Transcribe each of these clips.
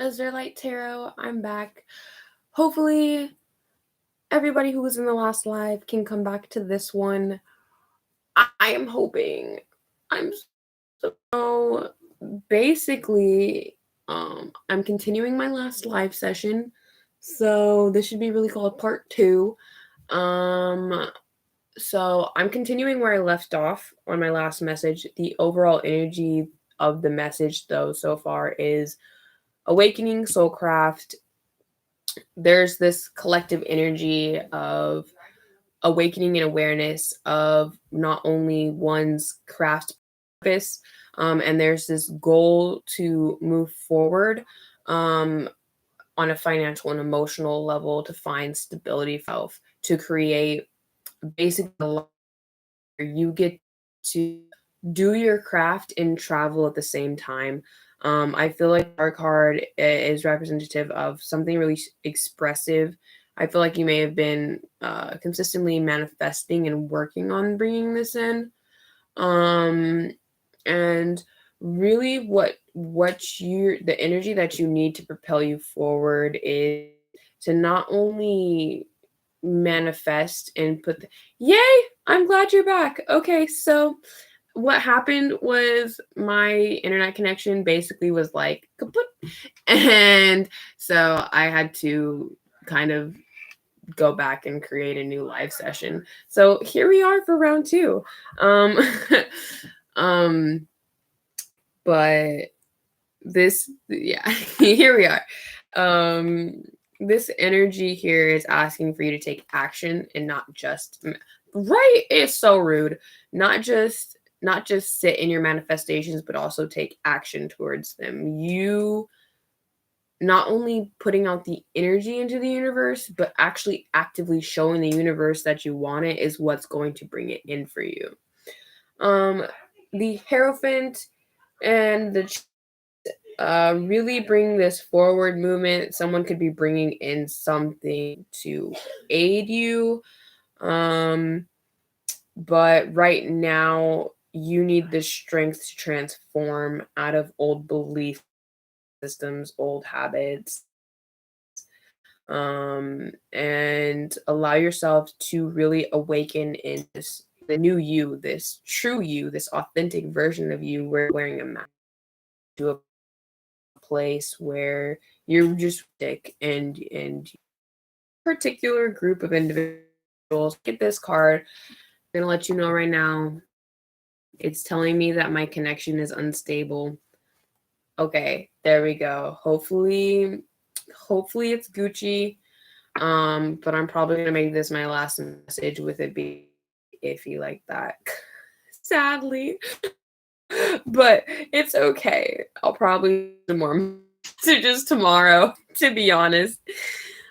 Azurlight Tarot. I'm back. Hopefully, everybody who was in the last live can come back to this one. I am hoping. I'm so basically, I'm continuing my last live session. So this should be really called part two. Um, so I'm continuing where I left off on my last message. The overall energy of the message, though, so far is awakening soulcraft. There's this collective energy of awakening and awareness of not only one's craft purpose, and there's this goal to move forward um, on a financial and emotional level to find stability for self, to create basically a life where you get to do your craft and travel at the same time. I feel like our card is representative of something really expressive. I feel like you may have been consistently manifesting and working on bringing this in. Um, and really the energy that you need to propel you forward is to not only manifest and yay, I'm glad you're back. Okay, so what happened was my internet connection basically was like kaput, and so I had to kind of go back and create a new live session. So here we are for round two. um um but this, yeah, here we are. This energy here is asking for you to take action and not just right, it's so rude. Not just sit in your manifestations, but also take action towards them. You not only putting out the energy into the universe, but actually actively showing the universe that you want it is what's going to bring it in for you. um the Hierophant and the really bring this forward movement. Someone could be bringing in something to aid you. Um, but right now, you need the strength to transform out of old belief systems, old habits, and allow yourself to really awaken in the new you, this true you, this authentic version of you, wearing a mask to a place where you're just sick and particular group of individuals. Get this card. I'm gonna let you know right now. It's telling me that my connection is unstable. Okay, there we go. Hopefully it's Gucci. But I'm probably gonna make this my last message with it being iffy like that. Sadly. But it's okay. I'll probably do more messages tomorrow, to be honest.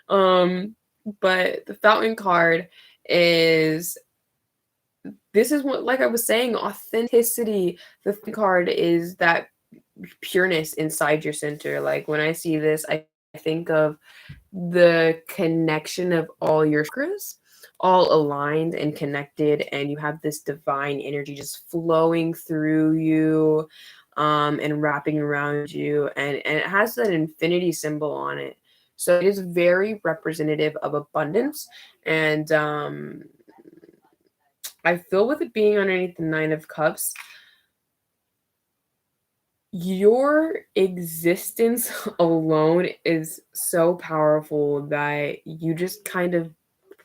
Um, but the Fountain card is this is what, like I was saying, authenticity. The card is that pureness inside your center. Like when I see this, I think of the connection of all your chakras all aligned and connected, and you have this divine energy just flowing through you, and wrapping around you, and it has that infinity symbol on it. So it is very representative of abundance. And I feel with it being underneath the Nine of Cups, your existence alone is so powerful that you just kind of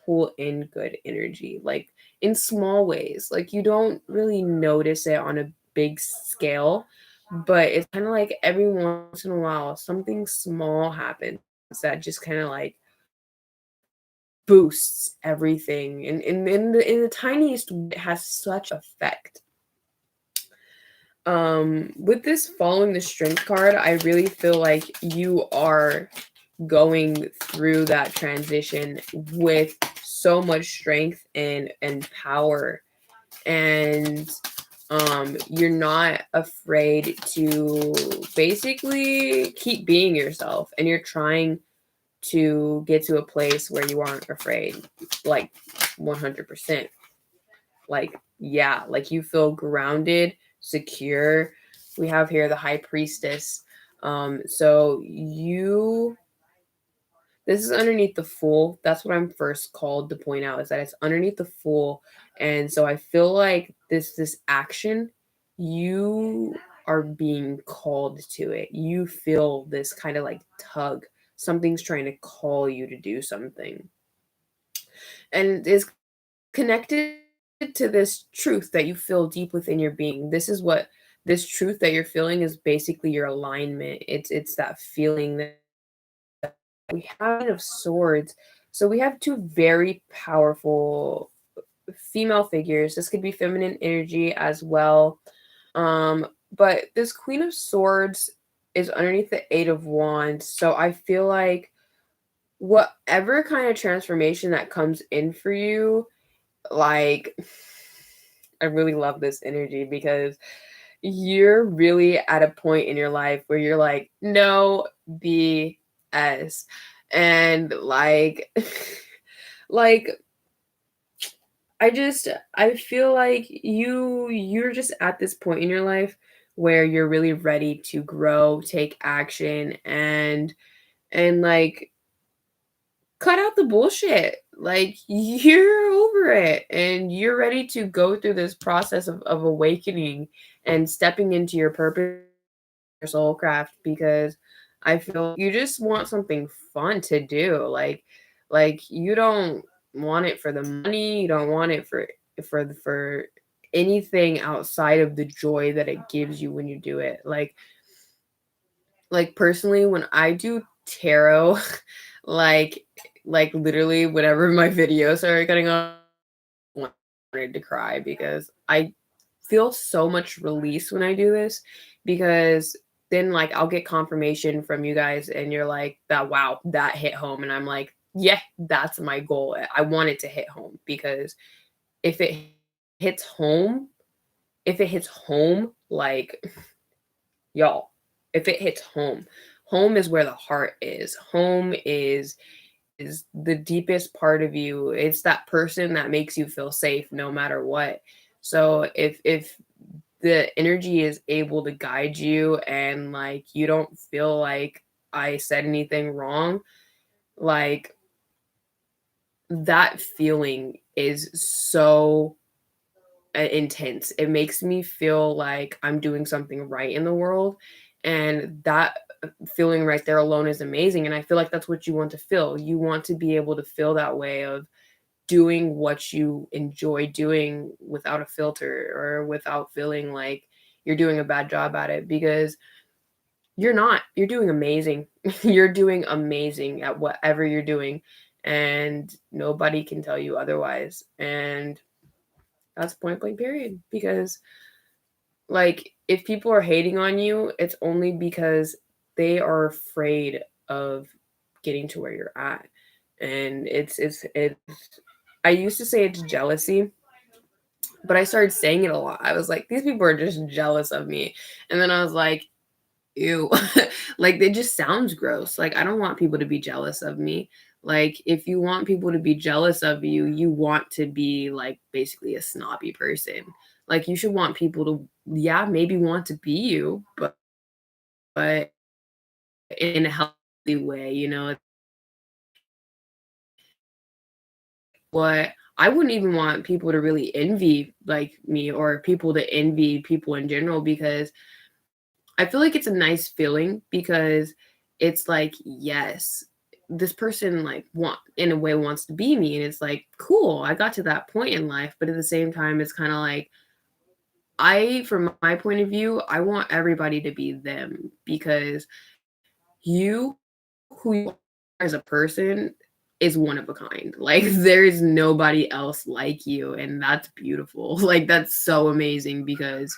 pull in good energy, like in small ways. Like you don't really notice it on a big scale, but it's kind of like every once in a while something small happens that just kind of like boosts everything, and in the tiniest way, it has such effect. With this following the strength card, I really feel like you are going through that transition with so much strength and power, and you're not afraid to basically keep being yourself, and you're trying to get to a place where you aren't afraid, like 100%. Like, yeah, like you feel grounded, secure. We have here the High Priestess. So this is underneath the Fool. That's what I'm first called to point out, is that it's underneath the Fool. And so I feel like this action, you are being called to it. You feel this kind of like tug. Something's trying to call you to do something. And is connected to this truth that you feel deep within your being. This truth that you're feeling is basically your alignment. It's that feeling that we have of swords. So we have two very powerful female figures. This could be feminine energy as well. But this Queen of Swords is underneath the Eight of Wands. So I feel like whatever kind of transformation that comes in for you, like, I really love this energy because you're really at a point in your life where you're like, no BS. And like, like, I feel like you're just at this point in your life where you're really ready to grow, take action, and like cut out the bullshit. Like, you're over it and you're ready to go through this process of awakening and stepping into your purpose, your soul craft, because I feel you just want something fun to do. Like you don't want it for the money, you don't want it for anything outside of the joy that it gives you when you do it. Like personally, when I do tarot, like like literally whenever my videos started getting on, I wanted to cry because I feel so much release when I do this, because then like I'll get confirmation from you guys and you're like, that wow, that hit home, and I'm like, yeah, that's my goal. I want it to hit home, because if it hits home, if it hits home, like, y'all, if it hits home, home is where the heart is. Home is the deepest part of you. It's that person that makes you feel safe no matter what. So if the energy is able to guide you and like you don't feel like I said anything wrong, like that feeling is so intense. It makes me feel like I'm doing something right in the world. And that feeling right there alone is amazing. And I feel like that's what you want to feel. You want to be able to feel that way of doing what you enjoy doing without a filter or without feeling like you're doing a bad job at it, because you're not. You're doing amazing. You're doing amazing at whatever you're doing, and nobody can tell you otherwise. And that's point blank period. Because like if people are hating on you, it's only because they are afraid of getting to where you're at. And it's I used to say it's jealousy, but I started saying it a lot. I was like, these people are just jealous of me. And then I was like, ew. Like, it just sounds gross. Like, I don't want people to be jealous of me. Like, if you want people to be jealous of you, you want to be like basically a snobby person. Like, you should want people to, yeah, maybe want to be you, but in a healthy way, you know. What I wouldn't even want people to really envy like me, or people to envy people in general, because I feel like it's a nice feeling, because it's like, yes, this person like want in a way wants to be me, and it's like, cool, I got to that point in life. But at the same time, it's kind of like, from my point of view, I want everybody to be them, because you, who you are as a person, is one of a kind. Like, there is nobody else like you, and that's beautiful. Like, that's so amazing, because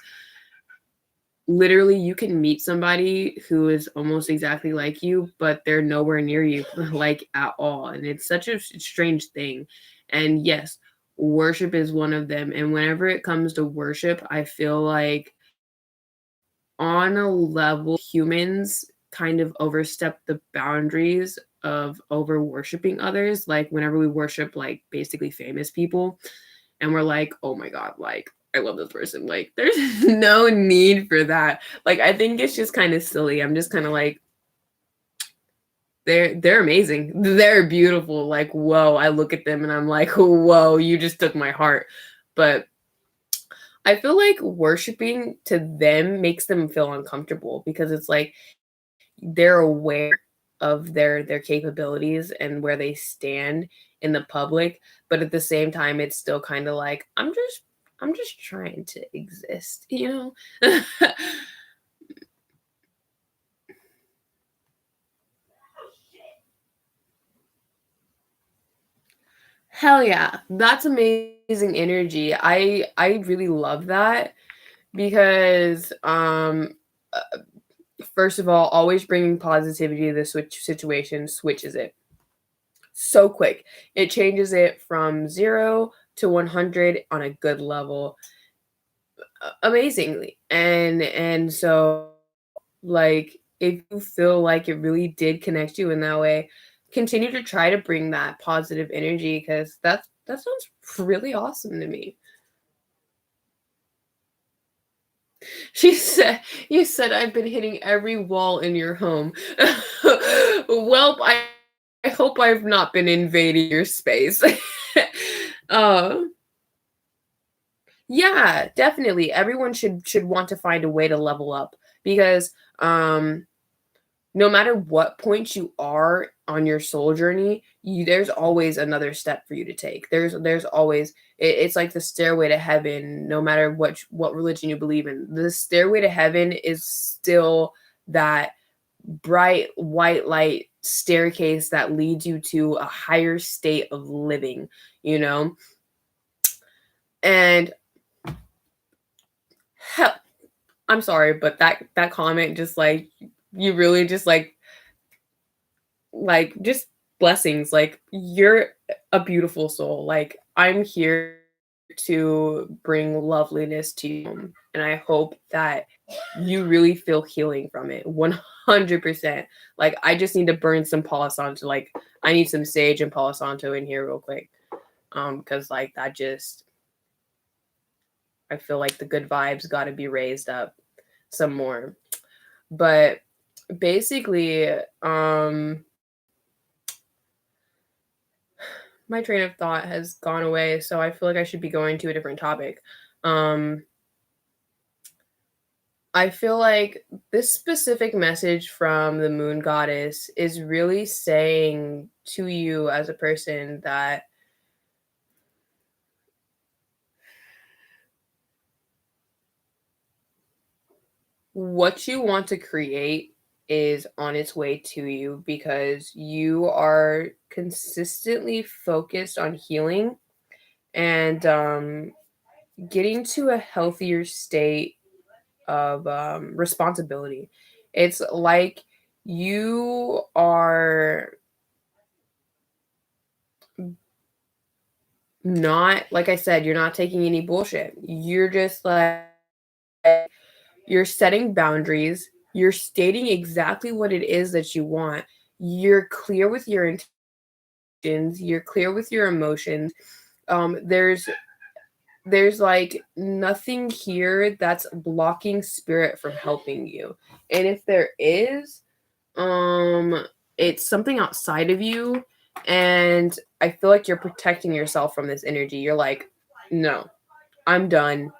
literally you can meet somebody who is almost exactly like you, but they're nowhere near you, like, at all. And it's such a strange thing. And yes, worship is one of them. And whenever it comes to worship, I feel like on a level, humans kind of overstep the boundaries of over worshiping others. Like, whenever we worship like basically famous people, and we're like, oh my god, like I love this person. Like, there's no need for that. Like, I think it's just kind of silly. I'm just kind of like, they're amazing. They're beautiful. Like, whoa, I look at them and I'm like, whoa, you just took my heart. But I feel like worshiping to them makes them feel uncomfortable because it's like they're aware of their capabilities and where they stand in the public, but at the same time it's still kind of like I'm just trying to exist, you know? Hell yeah. That's amazing energy. I really love that because first of all, always bringing positivity to the situation switches it so quick. It changes it from 0 to 100 on a good level amazingly. And so like if you feel like it really did connect you in that way, continue to try to bring that positive energy because that sounds really awesome to me. She said, "You said I've been hitting every wall in your home." Well, I hope I've not been invading your space. uh, yeah, definitely. Everyone should want to find a way to level up because no matter what point you are on your soul journey, there's always another step for you to take. There's always it's like the stairway to heaven. No matter what religion you believe in, the stairway to heaven is still that bright white light staircase that leads you to a higher state of living. You know, and hell, I'm sorry, but that comment just like you really just just blessings. Like you're a beautiful soul. Like I'm here to bring loveliness to you. And I hope that you really feel healing from it 100%. Like I just need to burn some Palo Santo. Like I need some sage and Palo Santo in here real quick. Because like that just I feel like the good vibes gotta be raised up some more. But basically, my train of thought has gone away, so I feel like I should be going to a different topic. Um, I feel like this specific message from the moon goddess is really saying to you as a person that what you want to create is on its way to you because you are consistently focused on healing and getting to a healthier state of responsibility. It's like you are not, like I said, you're not taking any bullshit. You're just like, you're setting boundaries. You're stating exactly what it is that you want. You're clear with your intentions. You're clear with your emotions. There's like nothing here that's blocking spirit from helping you. And if there is, it's something outside of you, and I feel like you're protecting yourself from this energy. You're like, no, I'm done.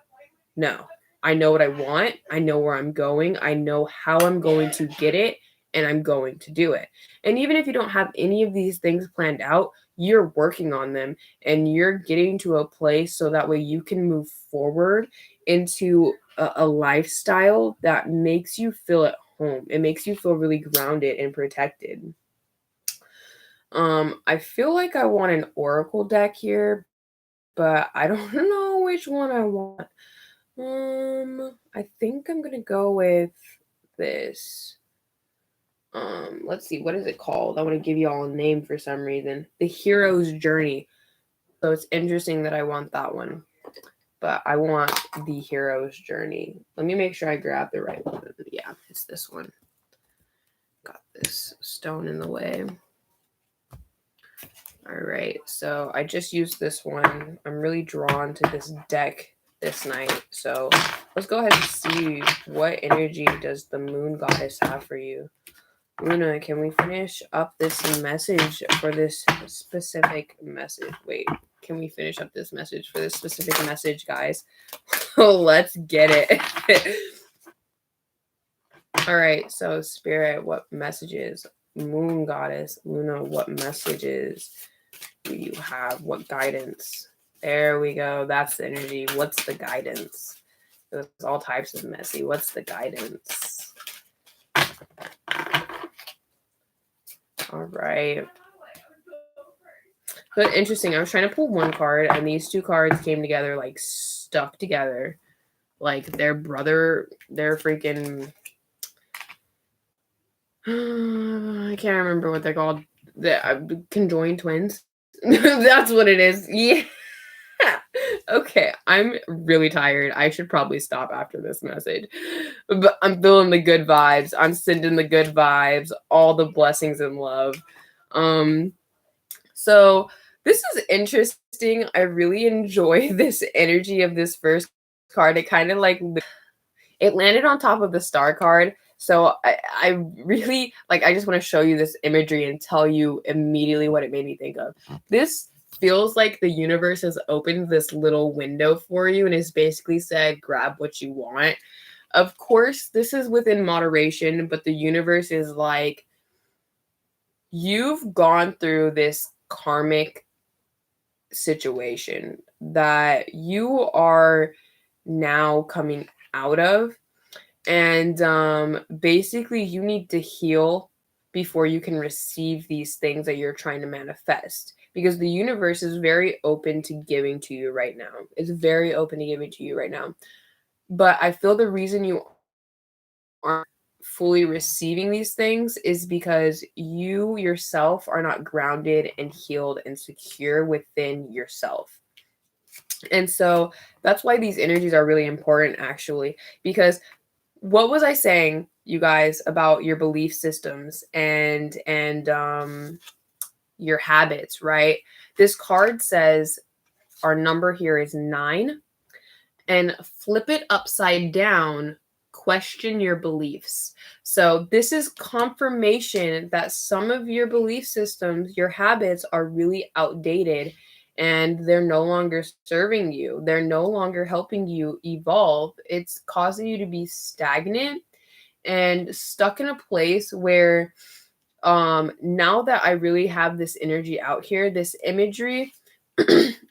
No, I know what I want. I know where I'm going. I know how I'm going to get it, and I'm going to do it. And even if you don't have any of these things planned out, you're working on them and you're getting to a place so that way you can move forward into a lifestyle that makes you feel at home. It makes you feel really grounded and protected. I feel like I want an oracle deck here, but I don't know which one I want. I think I'm gonna go with this. Let's see, what is it called? I want to give you all a name for some reason. The Hero's Journey. So it's interesting that I want that one, but I want the Hero's Journey. Let me make sure I grab the right one. Yeah, it's this one. Got this stone in the way. All right, so I just used this one. I'm really drawn to this deck this night. So let's go ahead and see what energy does the moon goddess have for you. Luna, can we finish up this message for this specific message? Wait, can we finish up this message for this specific message, guys? Let's get it. All right, so Spirit, what messages? Moon goddess, Luna, what messages do you have? What guidance? There we go. That's the energy. What's the guidance? There's all types of messy. What's the guidance? All right. But interesting. I was trying to pull one card, and these two cards came together, like stuck together. Like their brother, their freaking. I can't remember what they're called. The conjoined twins. That's what it is. Yeah. Okay, I'm really tired. I should probably stop after this message. But I'm feeling the good vibes. I'm sending the good vibes, all the blessings and love. So this is interesting. I really enjoy this energy of this first card. It kind of like it landed on top of the star card. So I really like, I just want to show you this imagery and tell you immediately what it made me think of. This feels like the universe has opened this little window for you and has basically said, grab what you want. Of course, this is within moderation, but the universe is like, you've gone through this karmic situation that you are now coming out of. And basically, you need to heal before you can receive these things that you're trying to manifest. Because the universe is very open to giving to you right now. It's very open to giving to you right now. But I feel the reason you aren't fully receiving these things is because you yourself are not grounded and healed and secure within yourself. And so that's why these energies are really important, actually, because what was I saying, you guys, about your belief systems and your habits, right? This card says our number here is 9, and flip it upside down, question your beliefs. So this is confirmation that some of your belief systems, your habits are really outdated and they're no longer serving you. They're no longer helping you evolve. It's causing you to be stagnant and stuck in a place where now that I really have this energy out here, this imagery,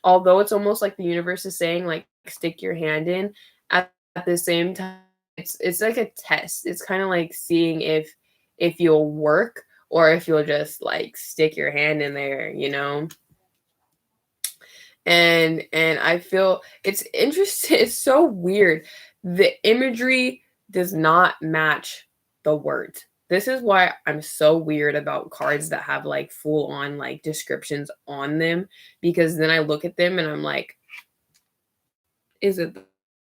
although it's almost like the universe is saying, like, stick your hand in, at the same time, it's like a test. It's kind of like seeing if you'll work or if you'll just like stick your hand in there, you know. And I feel it's interesting. It's so weird. The imagery does not match the words. This is why I'm so weird about cards that have like full on like descriptions on them, because then I look at them and I'm like, is it the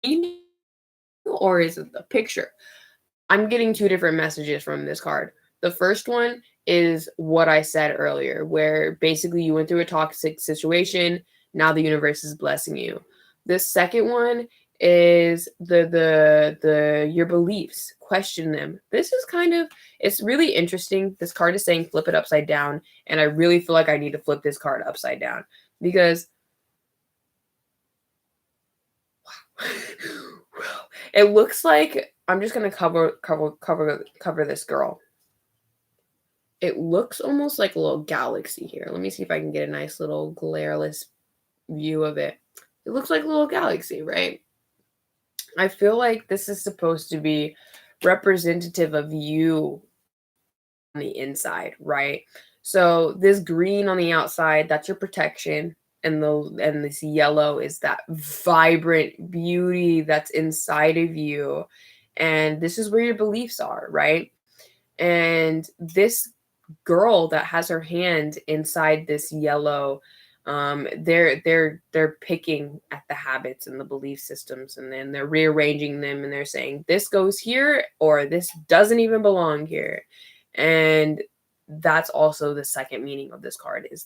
meaning or is it the picture? I'm getting two different messages from this card. The first one is what I said earlier, where basically you went through a toxic situation. Now the universe is blessing you. The second one is the your beliefs. Question them. This is kind of, it's really interesting. This card is saying flip it upside down, and I really feel like I need to flip this card upside down because it looks like, I'm just gonna cover this girl. It looks almost like a little galaxy here. Let me see if I can get a nice little glareless view of it. It looks like a little galaxy, right? I feel like this is supposed to be representative of you on the inside, right? So this green on the outside, that's your protection, and this yellow is that vibrant beauty that's inside of you. And this is where your beliefs are, right? And this girl that has her hand inside this yellow, they're picking at the habits and the belief systems, and then they're rearranging them, and they're saying this goes here or this doesn't even belong here. And that's also the second meaning of this card, is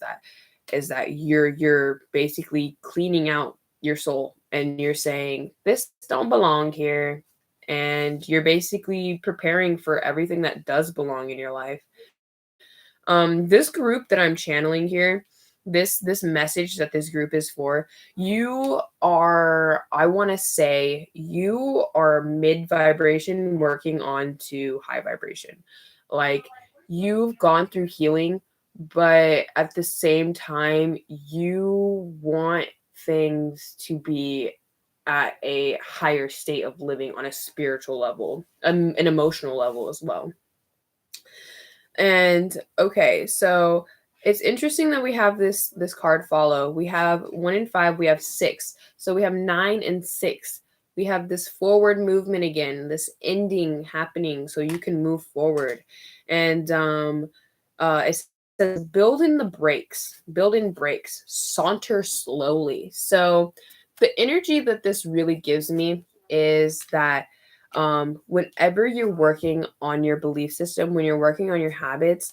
that you're basically cleaning out your soul and you're saying this don't belong here, and you're basically preparing for everything that does belong in your life. This group that I'm channeling here, this message that this group is for, you are, I want to say, you are mid vibration working on to high vibration. Like, you've gone through healing, but at the same time, you want things to be at a higher state of living on a spiritual level, an emotional level as well. And okay, so it's interesting that we have this card follow. We have 1 and 5, we have 6. So we have 9 and 6. We have this forward movement again, this ending happening so you can move forward. And it says build in brakes, saunter slowly. So the energy that this really gives me is that whenever you're working on your belief system, when you're working on your habits,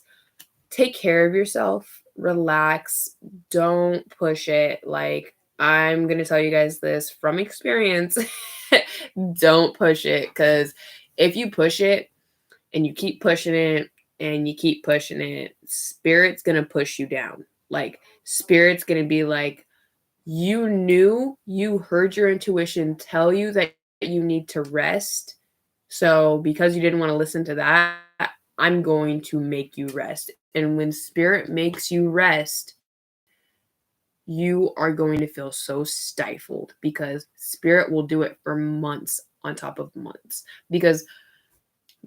take care of yourself, relax, don't push it. Like, I'm going to tell you guys this from experience. Don't push it, because if you push it and you keep pushing it and you keep pushing it, spirit's going to push you down. Like, spirit's going to be like, you heard your intuition tell you that you need to rest, so because you didn't want to listen to that, I'm going to make you rest. And when spirit makes you rest, you are going to feel so stifled, because spirit will do it for months on top of months. Because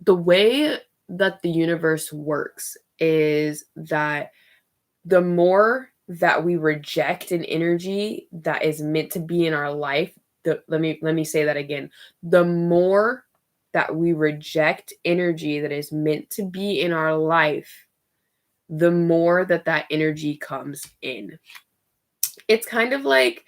the way that the universe works is that the more that we reject an energy that is meant to be in our life, let me say that again. The more that we reject energy that is meant to be in our life, the more that that energy comes in. It's kind of like,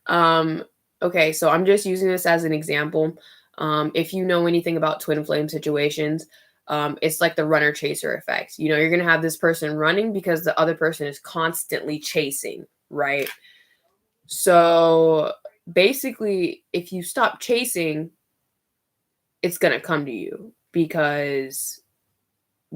okay, so I'm just using this as an example. If you know anything about twin flame situations, it's like the runner chaser effect. You know, you're going to have this person running because the other person is constantly chasing, right? So basically, if you stop chasing, it's going to come to you, because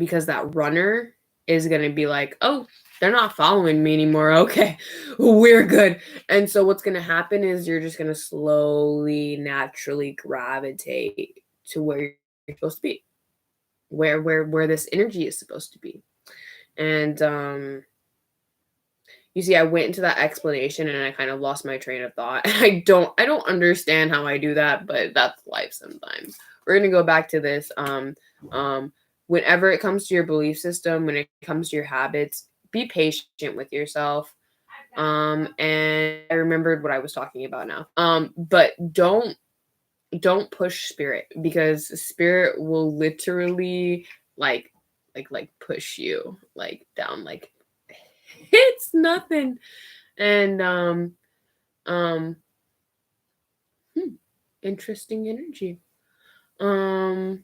that runner is going to be like, oh, they're not following me anymore. Okay, we're good. And so what's going to happen is you're just going to slowly, naturally gravitate to where you're supposed to be, where this energy is supposed to be. And you see, I went into that explanation and I kind of lost my train of thought. I don't understand how I do that, but that's life sometimes. We're going to go back to this. Whenever it comes to your belief system, when it comes to your habits, be patient with yourself. And I remembered what I was talking about now. But don't push spirit, because spirit will literally like push you like down, like it's nothing. And um interesting energy. Um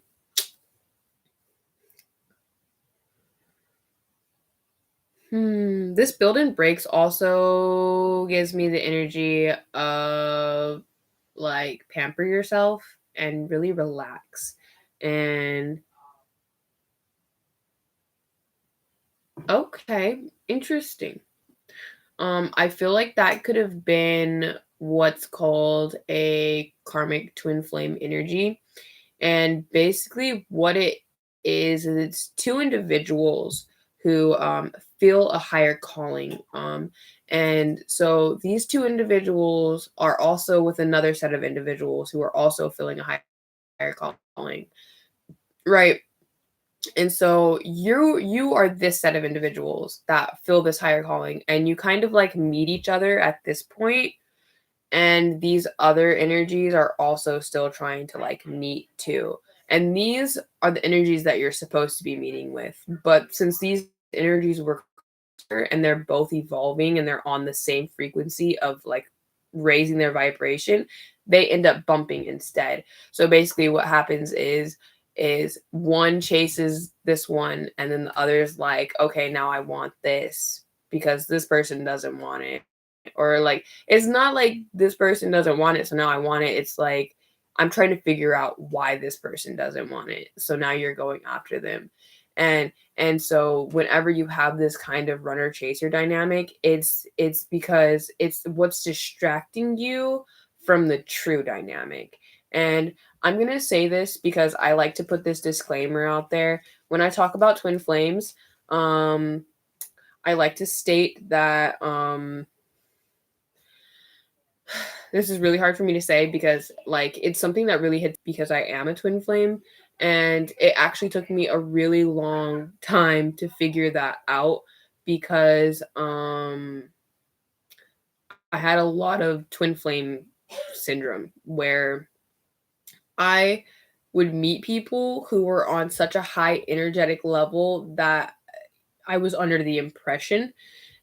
this build and breaks also gives me the energy of like pamper yourself and really relax. And okay, interesting. I feel like that could have been what's called a karmic twin flame energy. And basically, what it is it's two individuals who feel a higher calling. And so these two individuals are also with another set of individuals who are also feeling a higher calling, right? And so you are this set of individuals that feel this higher calling, and you kind of like meet each other at this point, and these other energies are also still trying to like meet too. And these are the energies that you're supposed to be meeting with. But since these energies were closer and they're both evolving and they're on the same frequency of like raising their vibration, they end up bumping instead. So basically what happens is one chases this one, and then the other's like, okay, now I want this because this person doesn't want it. or like it's not like this person doesn't want it so now I want it. It's like I'm trying to figure out why this person doesn't want it, so now you're going after them. And so whenever you have this kind of runner chaser dynamic, it's because it's what's distracting you from the true dynamic. And I'm going to say this because I like to put this disclaimer out there when I talk about twin flames. I like to state that this is really hard for me to say because like it's something that really hits because I am a twin flame, and it actually took me a really long time to figure that out because I had a lot of twin flame syndrome where I would meet people who were on such a high energetic level that I was under the impression.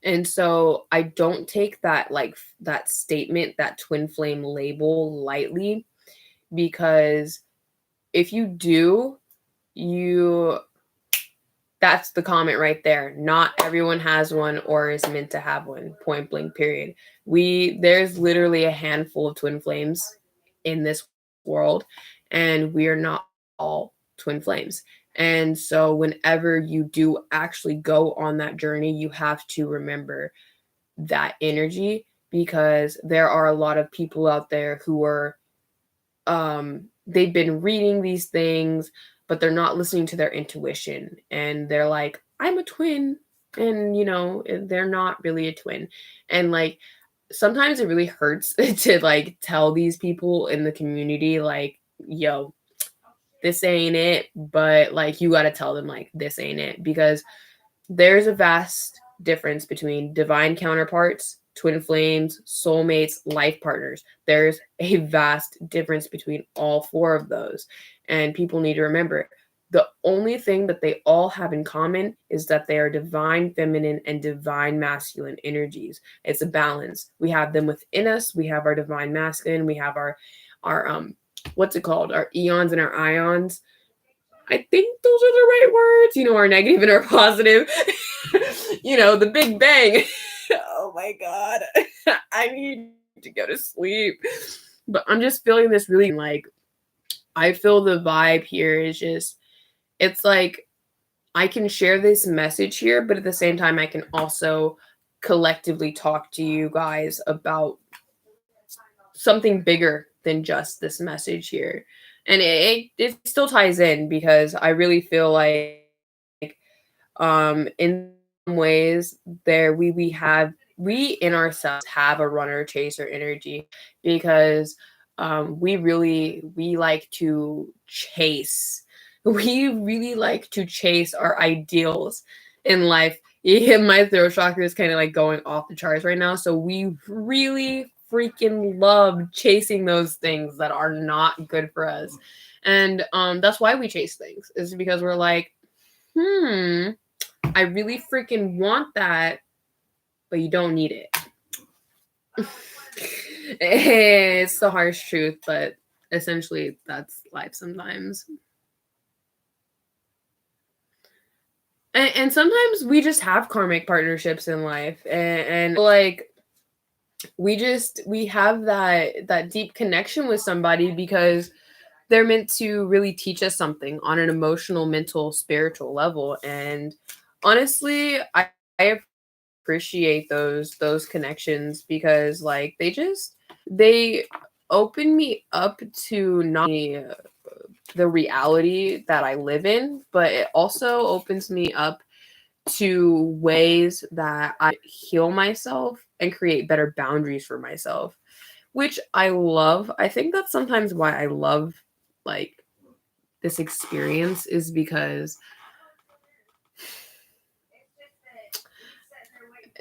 And so I don't take that like that statement, that twin flame label lightly, because if you do, you that's the comment right there. Not everyone has one or is meant to have one. Point blank period. There's literally a handful of twin flames in this world, and we are not all twin flames. And so whenever you do actually go on that journey, you have to remember that energy, because there are a lot of people out there who are they've been reading these things, but they're not listening to their intuition, and they're like, I'm a twin, and they're not really a twin. And like sometimes it really hurts to like tell these people in the community like, yo, this ain't it, but like you got to tell them like this ain't it, because there's a vast difference between divine counterparts, twin flames, soulmates, life partners. There's a vast difference between all four of those. And people need to remember the only thing that they all have in common is that they are divine feminine and divine masculine energies. It's a balance. We have them within us. We have our divine masculine. We have our what's it called? Our eons and our ions. I think those are the right words, our negative and our positive, the Big Bang. Oh my God. I need to go to sleep. But I'm just feeling this really like, I feel the vibe here is just, it's like I can share this message here, but at the same time, I can also collectively talk to you guys about something bigger than just this message here. And it still ties in because I really feel like in some ways there we in ourselves have a runner chaser energy, because we like to chase. We really like to chase our ideals in life. Yeah, my throat chakra is kind of like going off the charts right now. So we really freaking love chasing those things that are not good for us. And that's why we chase things, is because we're like, I really freaking want that, but you don't need it. It's the harsh truth, but essentially that's life sometimes. And sometimes we just have karmic partnerships in life, and like we have that deep connection with somebody because they're meant to really teach us something on an emotional, mental, spiritual level. And honestly, I appreciate those connections because like they open me up to not the reality that I live in, but it also opens me up to ways that I heal myself and create better boundaries for myself, which I love. I think that's sometimes why I love like this experience, is because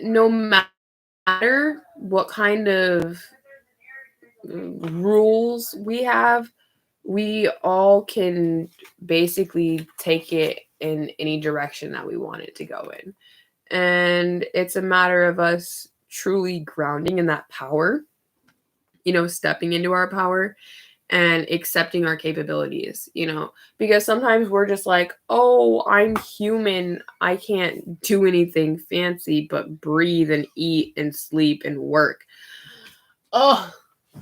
no matter what kind of rules we have, we all can basically take it in any direction that we want it to go in. And it's a matter of us truly grounding in that power, stepping into our power and accepting our capabilities, because sometimes we're just like, oh, I'm human. I can't do anything fancy but breathe and eat and sleep and work. Oh,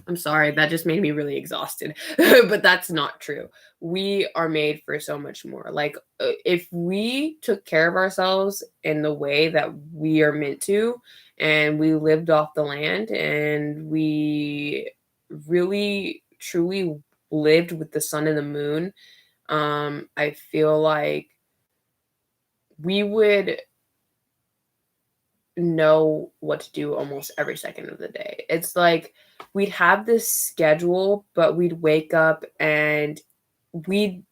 I'm sorry. That just made me really exhausted. But that's not true. We are made for so much more. Like, if we took care of ourselves in the way that we are meant to, and we lived off the land, and we really, truly lived with the sun and the moon, I feel like we would know what to do almost every second of the day. It's like we'd have this schedule, but we'd wake up and we'd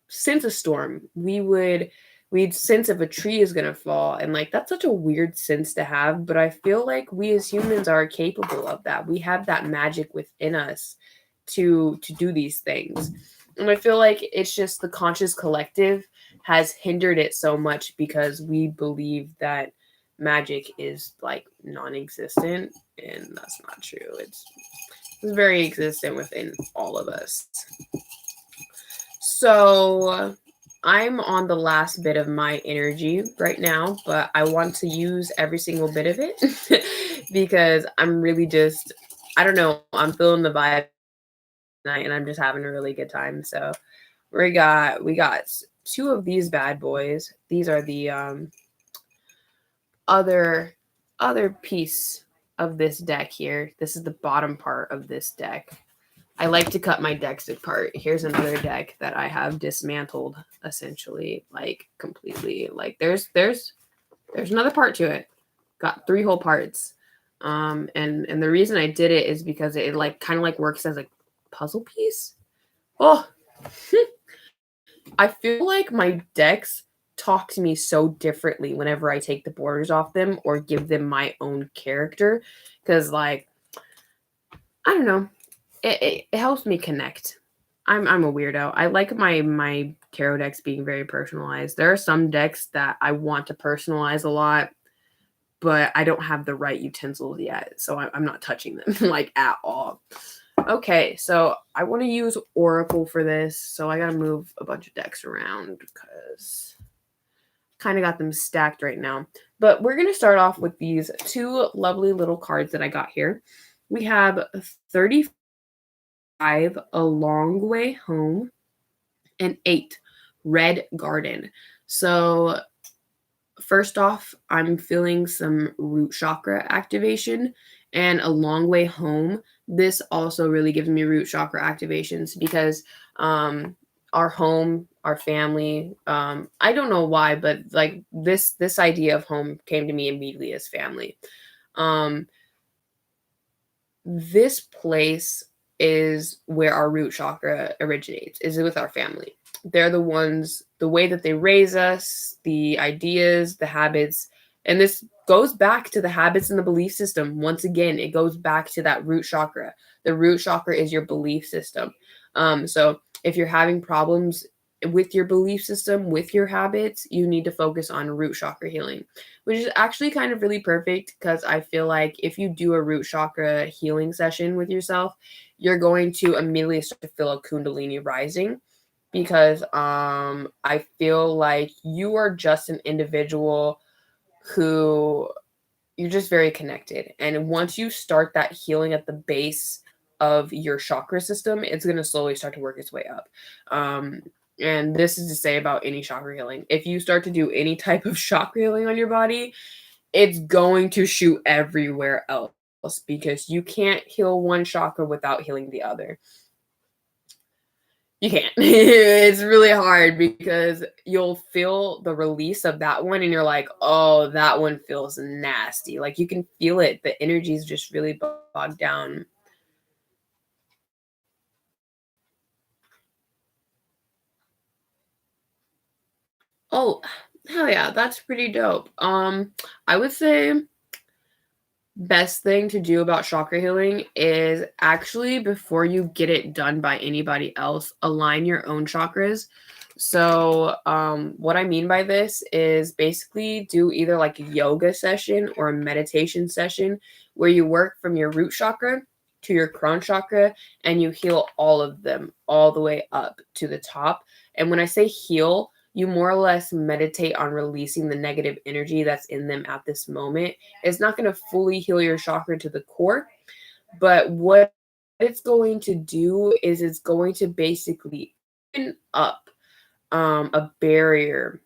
sense a storm. We'd sense if a tree is gonna fall. And like that's such a weird sense to have, but I feel like we as humans are capable of that. We have that magic within us to do these things. And I feel like it's just the conscious collective has hindered it so much because we believe that magic is like non-existent, and that's not true. It's very existent within all of us. So I'm on the last bit of my energy right now, but I want to use every single bit of it because I'm really just, I don't know, I'm feeling the vibe tonight and I'm just having a really good time. So we got two of these bad boys. These are the other piece of this deck here. This is the bottom part of this deck. I like to cut my decks apart. Here's another deck that I have dismantled essentially, like completely. Like there's another part to it. Got 3 whole parts. And the reason I did it is because it like kind of like works as a puzzle piece. Oh, I feel like my decks talk to me so differently whenever I take the borders off them or give them my own character. Because, like, I don't know. It helps me connect. I'm a weirdo. I like my tarot decks being very personalized. There are some decks that I want to personalize a lot, but I don't have the right utensils yet. So I'm not touching them, like, at all. Okay, so I want to use Oracle for this, so I gotta move a bunch of decks around because kind of got them stacked right now. But we're gonna start off with these 2 lovely little cards that I got here. We have 35, A Long Way Home, and 8, Red Garden. So first off, I'm feeling some root chakra activation, and A Long Way Home. This also really gives me root chakra activations because our home, our family, I don't know why, but like this idea of home came to me immediately as family. Um, this place is where our root chakra originates, is with our family. They're the ones, the way that they raise us, the ideas, the habits, and this goes back to the habits and the belief system. Once again, it goes back to that root chakra. The root chakra is your belief system. So if you're having problems with your belief system, with your habits, you need to focus on root chakra healing, which is actually kind of really perfect because I feel like if you do a root chakra healing session with yourself, you're going to immediately start to feel a kundalini rising because I feel like you are just an individual who you're just very connected. And once you start that healing at the base of your chakra system, it's going to slowly start to work its way up. And this is to say about any chakra healing. If you start to do any type of chakra healing on your body, it's going to shoot everywhere else because you can't heal one chakra without healing the other. You can't. It's really hard because you'll feel the release of that one and you're like, oh, that one feels nasty. Like you can feel it. The energy is just really bogged down. Oh, hell yeah, that's pretty dope. I would say best thing to do about chakra healing is actually before you get it done by anybody else, align your own chakras. So what I mean by this is basically do either like a yoga session or a meditation session where you work from your root chakra to your crown chakra and you heal all of them all the way up to the top. And when I say heal, you more or less meditate on releasing the negative energy that's in them at this moment. It's not going to fully heal your chakra to the core, but what it's going to do is it's going to basically open up a barrier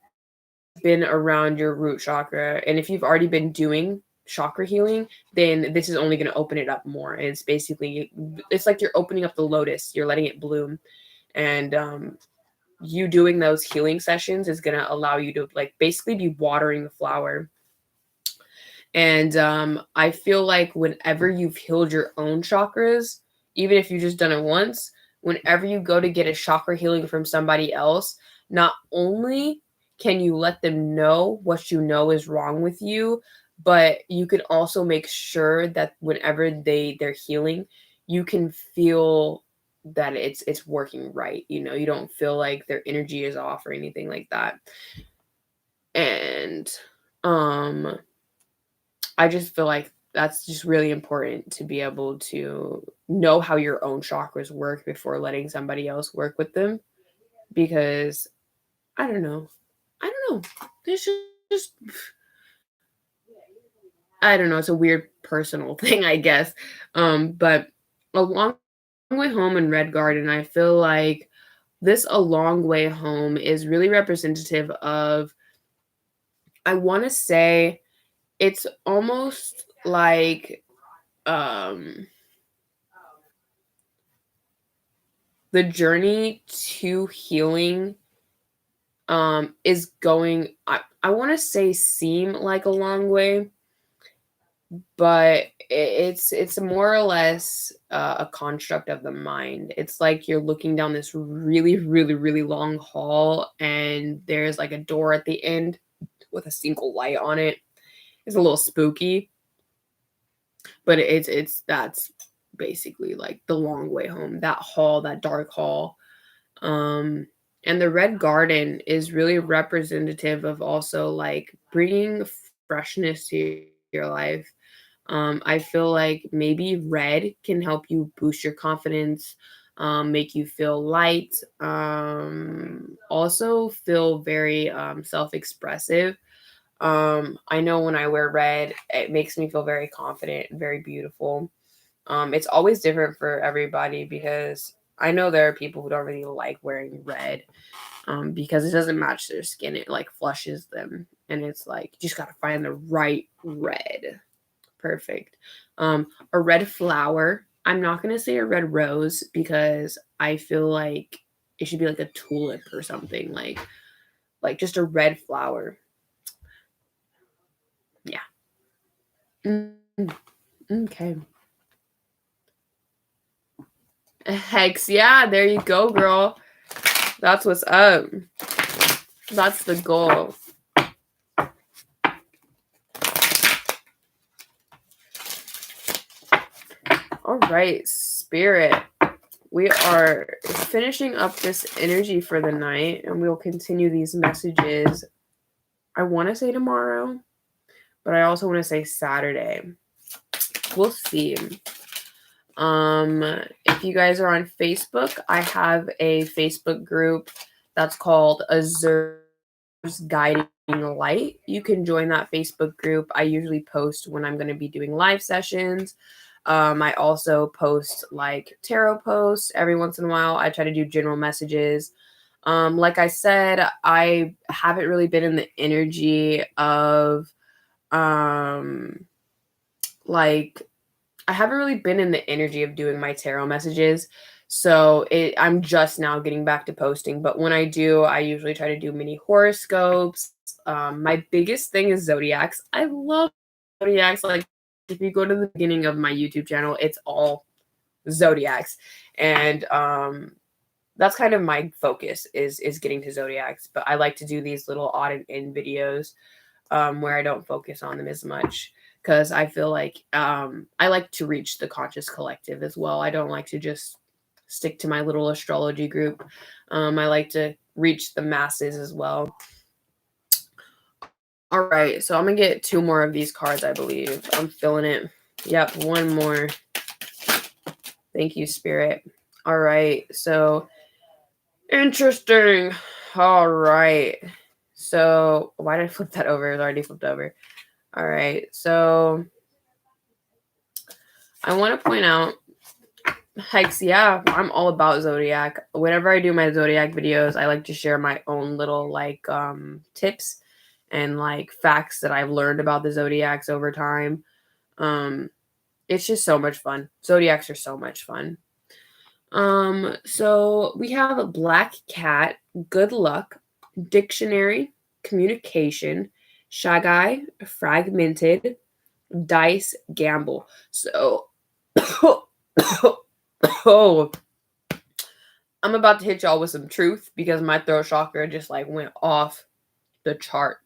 been around your root chakra. And if you've already been doing chakra healing, then this is only going to open it up more. It's basically, it's like you're opening up the lotus, you're letting it bloom. And you doing those healing sessions is going to allow you to like basically be watering the flower. And I feel like whenever you've healed your own chakras, even if you've just done it once, whenever you go to get a chakra healing from somebody else, not only can you let them know what you know is wrong with you, but you can also make sure that whenever they're healing, you can feel that it's working right. You know, you don't feel like their energy is off or anything like that. And I just feel like that's just really important to be able to know how your own chakras work before letting somebody else work with them. Because I don't know. There's just I don't know. It's a weird personal thing, I guess. But A Long Way Home and Red Garden, I feel like this A Long Way Home is really representative of, I want to say, it's almost like the journey to healing is going, I want to say seem like a long way, but it's more or less a construct of the mind. It's like you're looking down this really, really, really long hall, and there's like a door at the end with a single light on it. It's a little spooky, but that's basically like the long way home. That hall, that dark hall. And the Red Garden is really representative of also like bringing freshness to your life. I feel like maybe red can help you boost your confidence, make you feel light, also feel very self expressive. I know when I wear red, it makes me feel very confident, very beautiful. It's always different for everybody because I know there are people who don't really like wearing red because it doesn't match their skin. It like flushes them. And it's like, you just got to find the right red. Perfect. A red flower. I'm not going to say a red rose because I feel like it should be like a tulip or something, like just a red flower. Yeah. Okay. Hex, yeah, there you go, girl. That's what's up. That's the goal. All right, Spirit. We are finishing up this energy for the night, and we'll continue these messages. I want to say tomorrow, but I also want to say Saturday. We'll see. If you guys are on Facebook, I have a Facebook group that's called Azur's Guiding Light. You can join that Facebook group. I usually post when I'm going to be doing live sessions. I also post like tarot posts every once in a while. I try to do general messages. Like I said, I haven't really been in the energy of like I haven't really been in the energy of doing my tarot messages. So I'm just now getting back to posting. But when I do, I usually try to do mini horoscopes. My biggest thing is zodiacs. I love zodiacs. Like if you go to the beginning of my YouTube channel, it's all zodiacs. And that's kind of my focus is getting to zodiacs. But I like to do these little odd and end videos where I don't focus on them as much. Because I feel like I like to reach the conscious collective as well. I don't like to just stick to my little astrology group. I like to reach the masses as well. All right, so I'm going to get 2 more of these cards, I believe. I'm feeling it. Yep, 1 more. Thank you, Spirit. All right. So interesting. All right. So why did I flip that over? It already flipped over. All right. So I want to point out, hex, yeah, I'm all about Zodiac. Whenever I do my Zodiac videos, I like to share my own little like tips and like facts that I've learned about the Zodiacs over time. It's just so much fun. Zodiacs are so much fun. So we have a black cat, good luck, dictionary, communication, Shagai, fragmented, dice, gamble. So, oh, I'm about to hit y'all with some truth because my throat chakra just like went off the chart.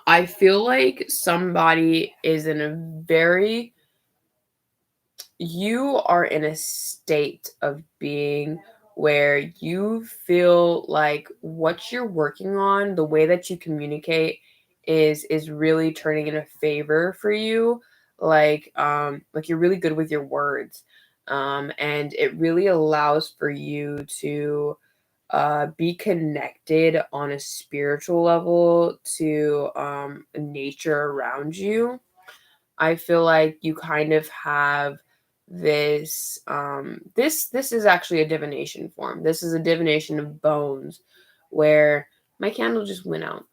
I feel like somebody is in a very, you are in a state of being where you feel like what you're working on, the way that you communicate is really turning in a favor for you. Like you're really good with your words. And it really allows for you to be connected on a spiritual level to nature around you. I feel like you kind of have this is actually a divination form. This is a divination of bones where my candle just went out.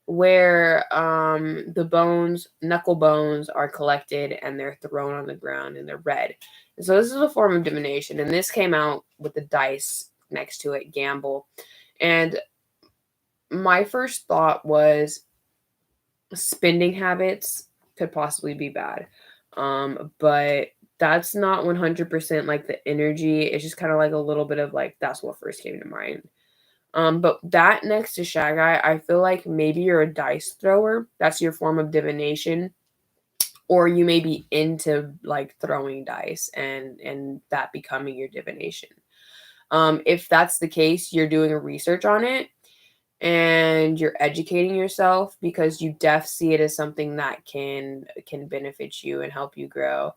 Where the bones, knuckle bones are collected and they're thrown on the ground and they're red. And so this is a form of divination, and this came out with the dice next to it, gamble. And my first thought was spending habits could possibly be bad. But that's not 100% like the energy. It's just kind of like a little bit of like, that's what first came to mind. But that next to Shagai, I feel like maybe you're a dice thrower. That's your form of divination. Or you may be into like throwing dice and that becoming your divination. If that's the case, you're doing a research on it and you're educating yourself because you see it as something that can benefit you and help you grow.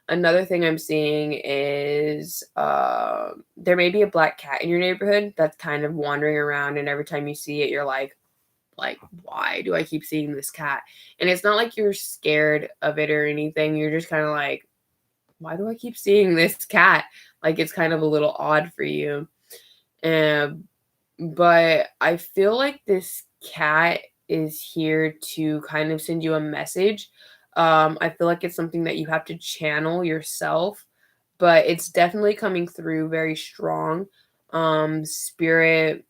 Another thing I'm seeing is there may be a black cat in your neighborhood that's kind of wandering around, and every time you see it, you're like, why do I keep seeing this cat? And it's not like you're scared of it or anything. You're just kind of like, why do I keep seeing this cat? Like it's kind of a little odd for you. But I feel like this cat is here to kind of send you a message. I feel like it's something that you have to channel yourself, but it's definitely coming through very strong. Spirit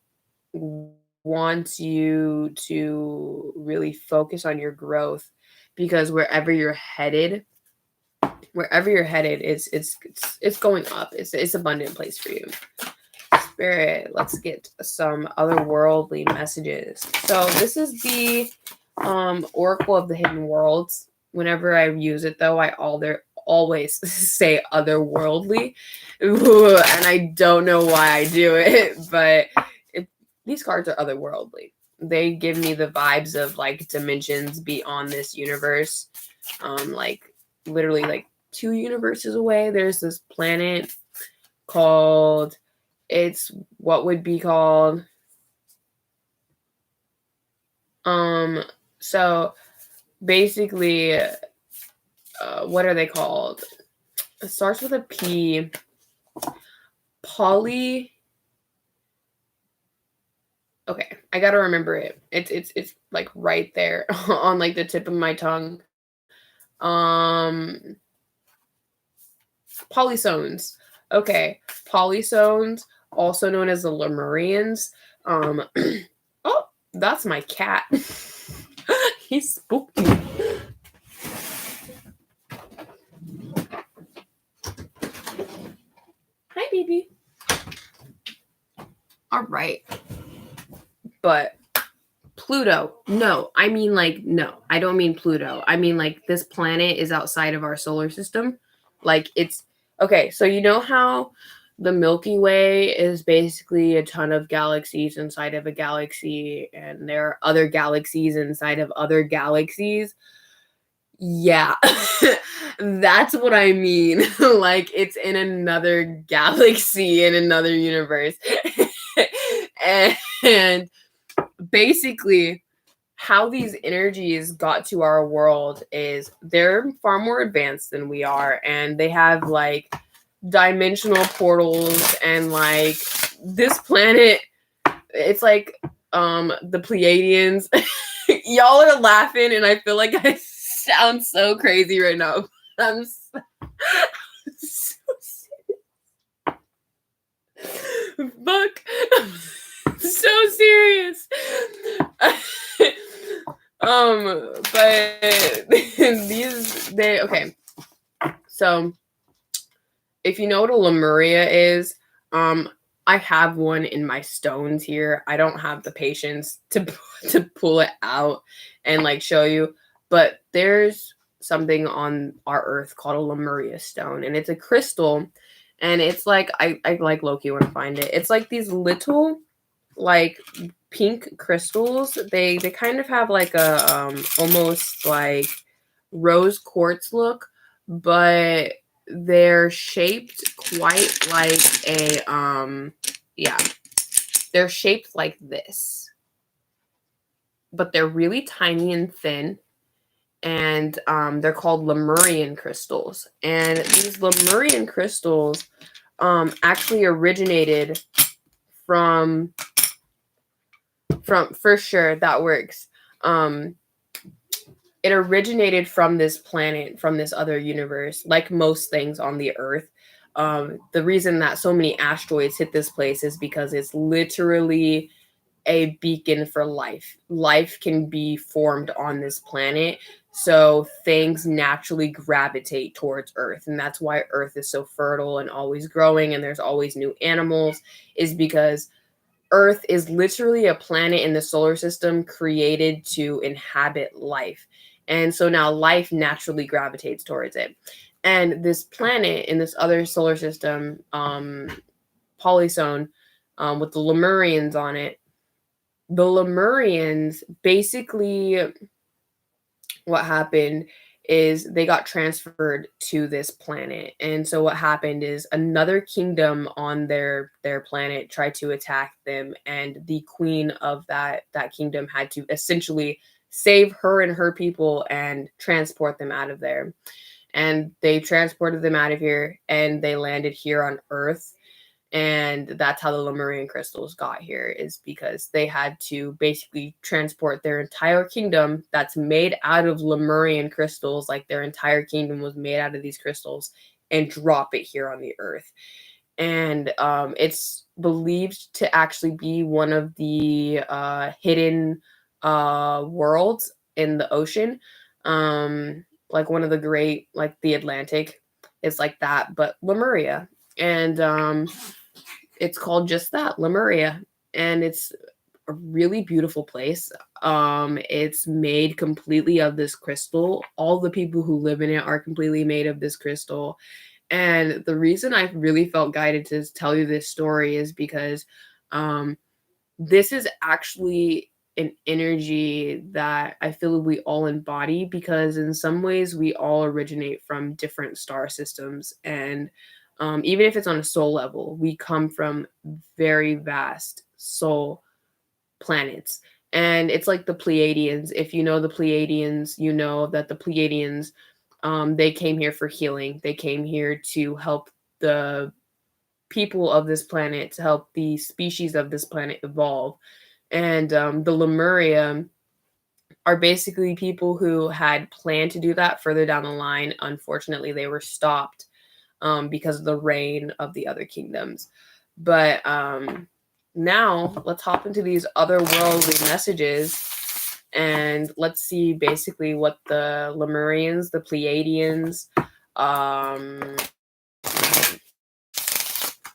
wants you to really focus on your growth because wherever you're headed, it's going up. It's abundant place for you. Spirit, let's get some otherworldly messages. So this is the Oracle of the Hidden Worlds. Whenever I use it, though, I always say otherworldly. Ooh, and I don't know why I do it, but these cards are otherworldly. They give me the vibes of like dimensions beyond this universe. Like literally like 2 universes away, there's this planet called, it's what would be called so basically what are they called? It starts with a P. Poly. Okay, I gotta remember it. It's like right there on like the tip of my tongue. Polyzones. Okay, polyzones, also known as the Lemurians. Oh, that's my cat. He spooked me. Hi, baby. All right. But Pluto, no. I mean, like, no. I don't mean Pluto. I mean, like, this planet is outside of our solar system. Like, it's okay. So, you know how the Milky Way is basically a ton of galaxies inside of a galaxy, and there are other galaxies inside of other galaxies? Yeah, that's what I mean. Like it's in another galaxy, in another universe. And basically, how these energies got to our world is they're far more advanced than we are, and they have like dimensional portals, and like this planet, it's like the Pleiadians. Y'all are laughing, and I feel like I sound so crazy right now. I'm so, fuck. I'm so serious. But okay. So if you know what a Lemuria is, I have one in my stones here. I don't have the patience to pull it out and like show you, but there's something on our earth called a Lemuria stone, and it's a crystal, and it's like I like Loki when I find it. It's like these little like pink crystals. They kind of have like a almost like rose quartz look, but they're shaped quite like a yeah, they're shaped like this, but they're really tiny and thin, and they're called Lemurian crystals. And these Lemurian crystals actually originated from for sure, that works. It originated from this planet, from this other universe, like most things on the earth. The reason that so many asteroids hit this place is because it's literally a beacon for life. Life can be formed on this planet, so things naturally gravitate towards Earth, and that's why Earth is so fertile and always growing, and there's always new animals, is because Earth is literally a planet in the solar system created to inhabit life. And so now life naturally gravitates towards it. And this planet in this other solar system, Polysone, with the Lemurians on it, the Lemurians basically, what happened is they got transferred to this planet. And so what happened is another kingdom on their planet tried to attack them, and the queen of that kingdom had to essentially save her and her people and transport them out of there. And they transported them out of here, and they landed here on Earth. And that's how the Lemurian crystals got here, is because they had to basically transport their entire kingdom that's made out of Lemurian crystals, like their entire kingdom was made out of these crystals, and drop it here on the earth. And it's believed to actually be one of the hidden worlds in the ocean, like one of the great, like the Atlantic. It's like that, but Lemuria. And it's called just that, Lemuria, and it's a really beautiful place. It's made completely of this crystal. All the people who live in it are completely made of this crystal. And the reason I really felt guided to tell you this story is because this is actually an energy that I feel we all embody, because in some ways we all originate from different star systems. And even if it's on a soul level, we come from very vast soul planets. And it's like the Pleiadians. If you know the Pleiadians, you know that the Pleiadians, they came here for healing. They came here to help the people of this planet, to help the species of this planet evolve. And the Lemuria are basically people who had planned to do that further down the line. Unfortunately, they were stopped because of the reign of the other kingdoms. But now let's hop into these otherworldly messages, and let's see basically what the Lemurians, the Pleiadians,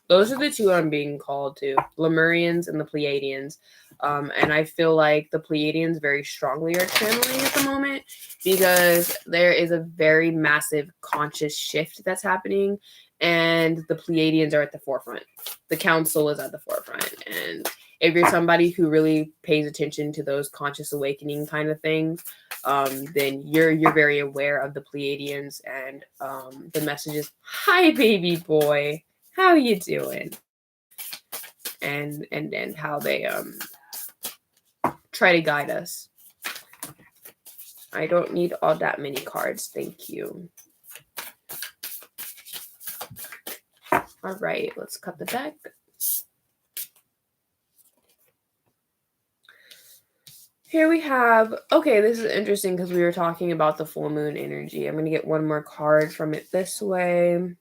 those are the two I'm being called to, Lemurians and the Pleiadians. And I feel like the Pleiadians very strongly are channeling at the moment, because there is a very massive conscious shift that's happening, and the Pleiadians are at the forefront. The council is at the forefront, and if you're somebody who really pays attention to those conscious awakening kind of things, then you're very aware of the Pleiadians and the messages. Hi, baby boy, how you doing? And how they try to guide us. I don't need all that many cards, thank you. All right, let's cut the deck. Here we have, okay, this is interesting because we were talking about the full moon energy. I'm going to get one more card from it this way. And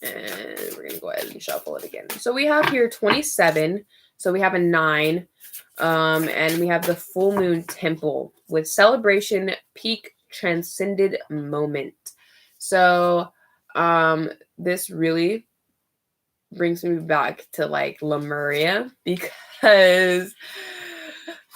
we're going to go ahead and shuffle it again. So we have here 27. So we have a 9. And we have the full moon temple with celebration, peak, transcended moment. So this really brings me back to like Lemuria, because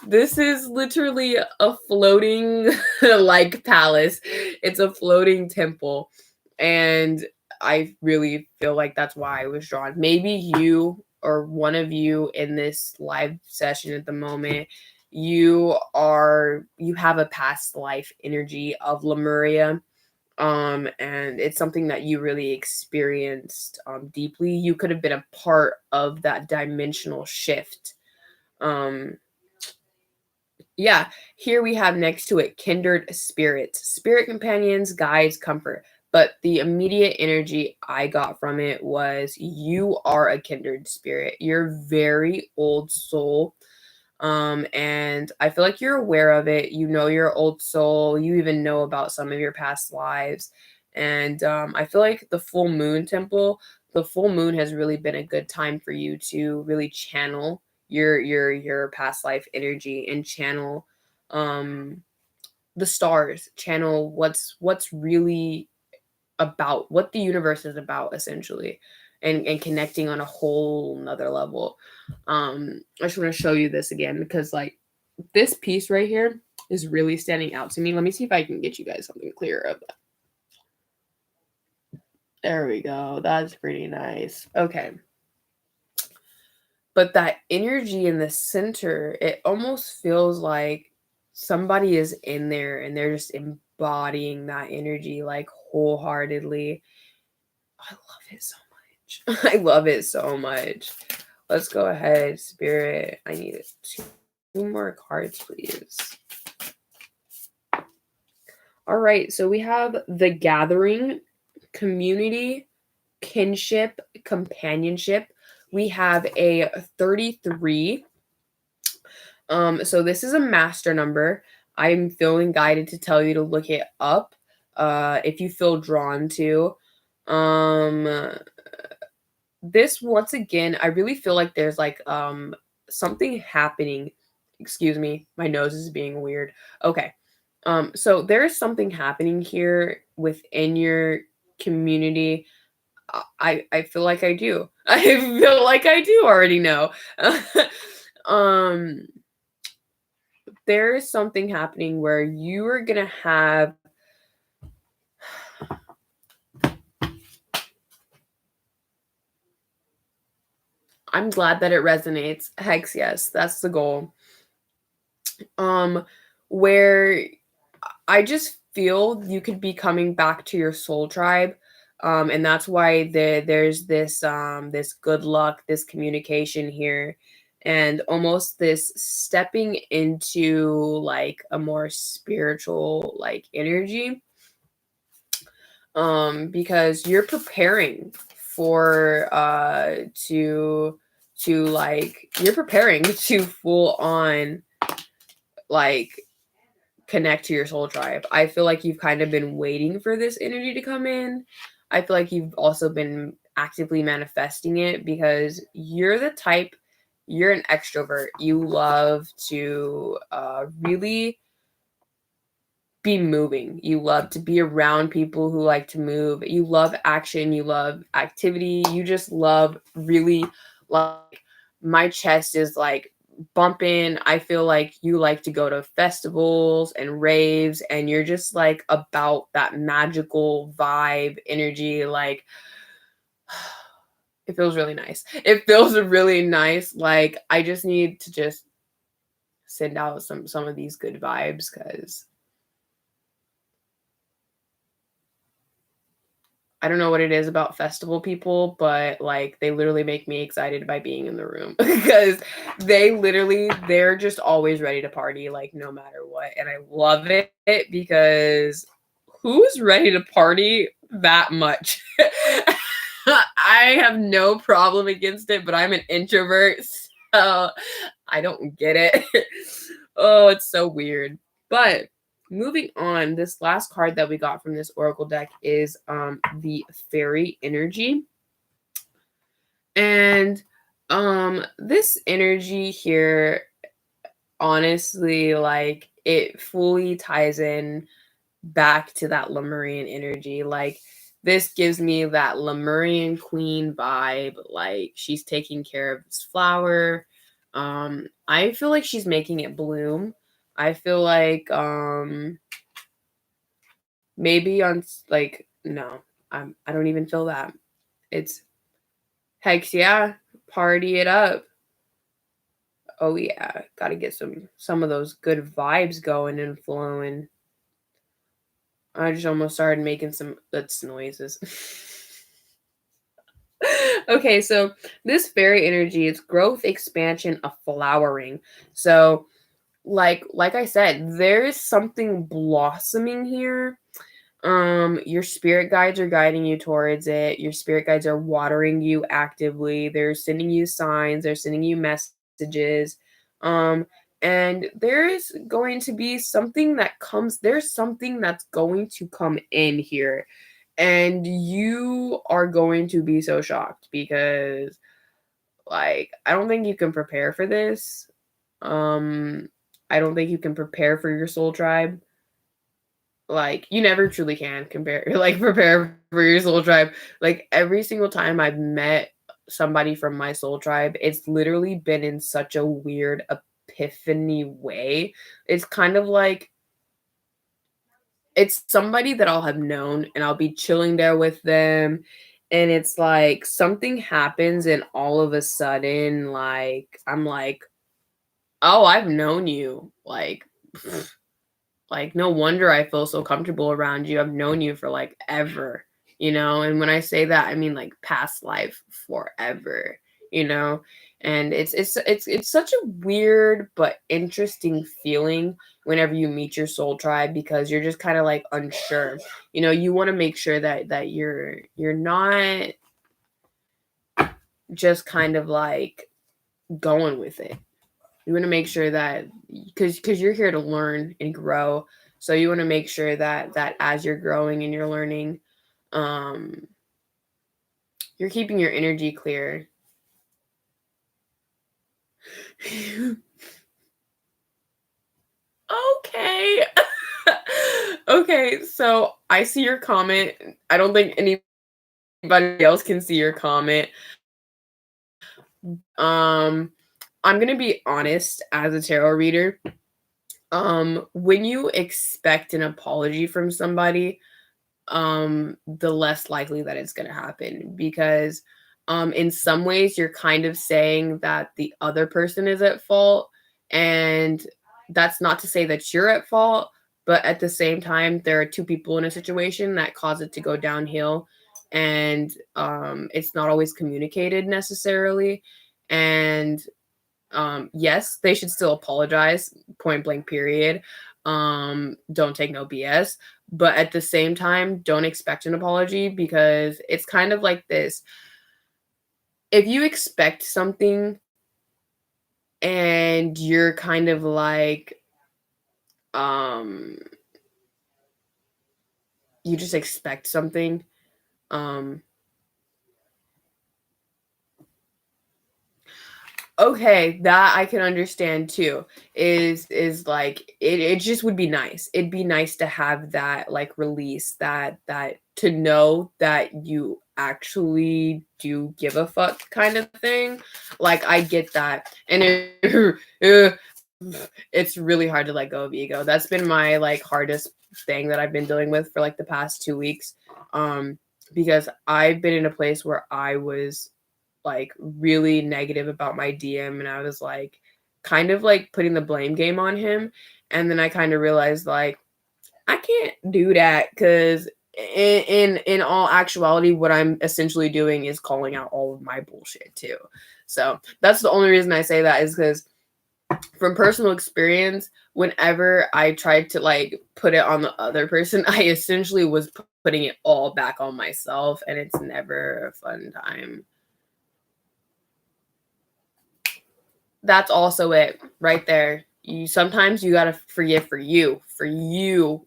this is literally a floating like palace. It's a floating temple. And I really feel like that's why I was drawn. Maybe you or one of you in this live session at the moment, you have a past life energy of Lemuria. And it's something that you really experienced deeply. You could have been a part of that dimensional shift. Yeah, here we have next to it kindred spirits, spirit companions, guides, comfort. But the immediate energy I got from it was you are a kindred spirit. You're very old soul. And I feel like you're aware of it. You know your old soul. You even know about some of your past lives. And I feel like the full moon temple, the full moon has really been a good time for you to really channel your past life energy and channel the stars, channel what's really about, what the universe is about, essentially, and connecting on a whole nother level. I just want to show you this again because like this piece right here is really standing out to me. Let me see if I can get you guys something clearer of that. There we go. That's pretty nice. Okay. But that energy in the center, it almost feels like somebody is in there and they're just embodying that energy like wholeheartedly. I love it so much. I love it so much. Let's go ahead, Spirit. I need 2 more cards, please. All right, so we have the gathering, community, kinship, companionship. We have a 33. So this is a master number. I'm feeling guided to tell you to look it up if you feel drawn to. This, once again, I really feel like there's like something happening. Excuse me, my nose is being weird. Okay. So there is something happening here within your community. I feel like I do. I feel like I do already know. um there is something happening where you are going to have I'm glad that it resonates. Hex yes, that's the goal. Where I just feel you could be coming back to your soul tribe. And that's why there's this this good luck, this communication here, and almost this stepping into like a more spiritual like energy. Because you're preparing for to like you're preparing to full on like connect to your soul tribe. I feel like you've kind of been waiting for this energy to come in. I feel like you've also been actively manifesting it because you're the type, you're an extrovert. You love to really be moving. You love to be around people who like to move. You love action. You love activity. You just love really like my chest is like bumping. I feel like you like to go to festivals and raves and you're just like about that magical vibe energy. Like It feels really nice. It feels really nice. Like I just need to just send out some of these good vibes because I don't know what it is about festival people, but like they literally make me excited by being in the room because they're just always ready to party, like no matter what. And I love it because who's ready to party that much? I have no problem against it, but I'm an introvert, so I don't get it. Oh, it's so weird. But moving on, this last card that we got from this oracle deck is the fairy energy. And this energy here, honestly, like it fully ties in back to that Lemurian energy. Like this gives me that Lemurian queen vibe. Like she's taking care of this flower. I feel like she's making it bloom. I feel like maybe on like no, I don't even feel that. It's hex yeah, party it up. Oh yeah, got to get some of those good vibes going and flowing. I just almost started making some that's noises. Okay, so this fairy energy is growth, expansion, a flowering. So like I said, there is something blossoming here. Your spirit guides are guiding you towards it. Your spirit guides are watering you actively. They're sending you signs, they're sending you messages. Um and there's going to be something that comes there's something that's going to come in here, and you are going to be so shocked because like I don't think you can prepare for this. um I don't think you can prepare for your soul tribe. Like you never truly can compare like prepare for your soul tribe. Like every single time I've met somebody from my soul tribe, it's literally been in such a weird epiphany way. It's kind of like it's somebody that I'll have known and I'll be chilling there with them, and it's like something happens and all of a sudden like I'm like, "Oh, I've known you." Like no wonder I feel so comfortable around you. I've known you for like ever, you know? And when I say that, I mean like past life forever, you know? And it's such a weird but interesting feeling whenever you meet your soul tribe because you're just kind of like unsure. You know, you want to make sure that you're not just kind of like going with it. You want to make sure that because you're here to learn and grow, so you want to make sure that as you're growing and you're learning, um you're keeping your energy clear. Okay. Okay, so I see your comment. I don't think anybody else can see your comment. um I'm gonna be honest, as a tarot reader, when you expect an apology from somebody, the less likely that it's going to happen because in some ways you're kind of saying that the other person is at fault, and that's not to say that you're at fault, but at the same time there are two people in a situation that cause it to go downhill, and it's not always communicated necessarily. And yes, they should still apologize, point blank, period. Don't take no BS. But at the same time, don't expect an apology because it's kind of like this. If you expect something and you're kind of like, um, you just expect something, um, okay, that I can understand too. Is like it just would be nice. It'd be nice to have that like release, that to know that you actually do give a fuck kind of thing. Like I get that. And it's really hard to let go of ego. That's been my like hardest thing that I've been dealing with for like the past 2 weeks. Because I've been in a place where I was like really negative about my DM, and I was like kind of like putting the blame game on him. And then I kind of realized like I can't do that because in all actuality, what I'm essentially doing is calling out all of my bullshit too. So that's the only reason I say that, is because from personal experience, whenever I tried to like put it on the other person, I essentially was putting it all back on myself, and it's never a fun time. That's also it right there. Sometimes you gotta forgive for you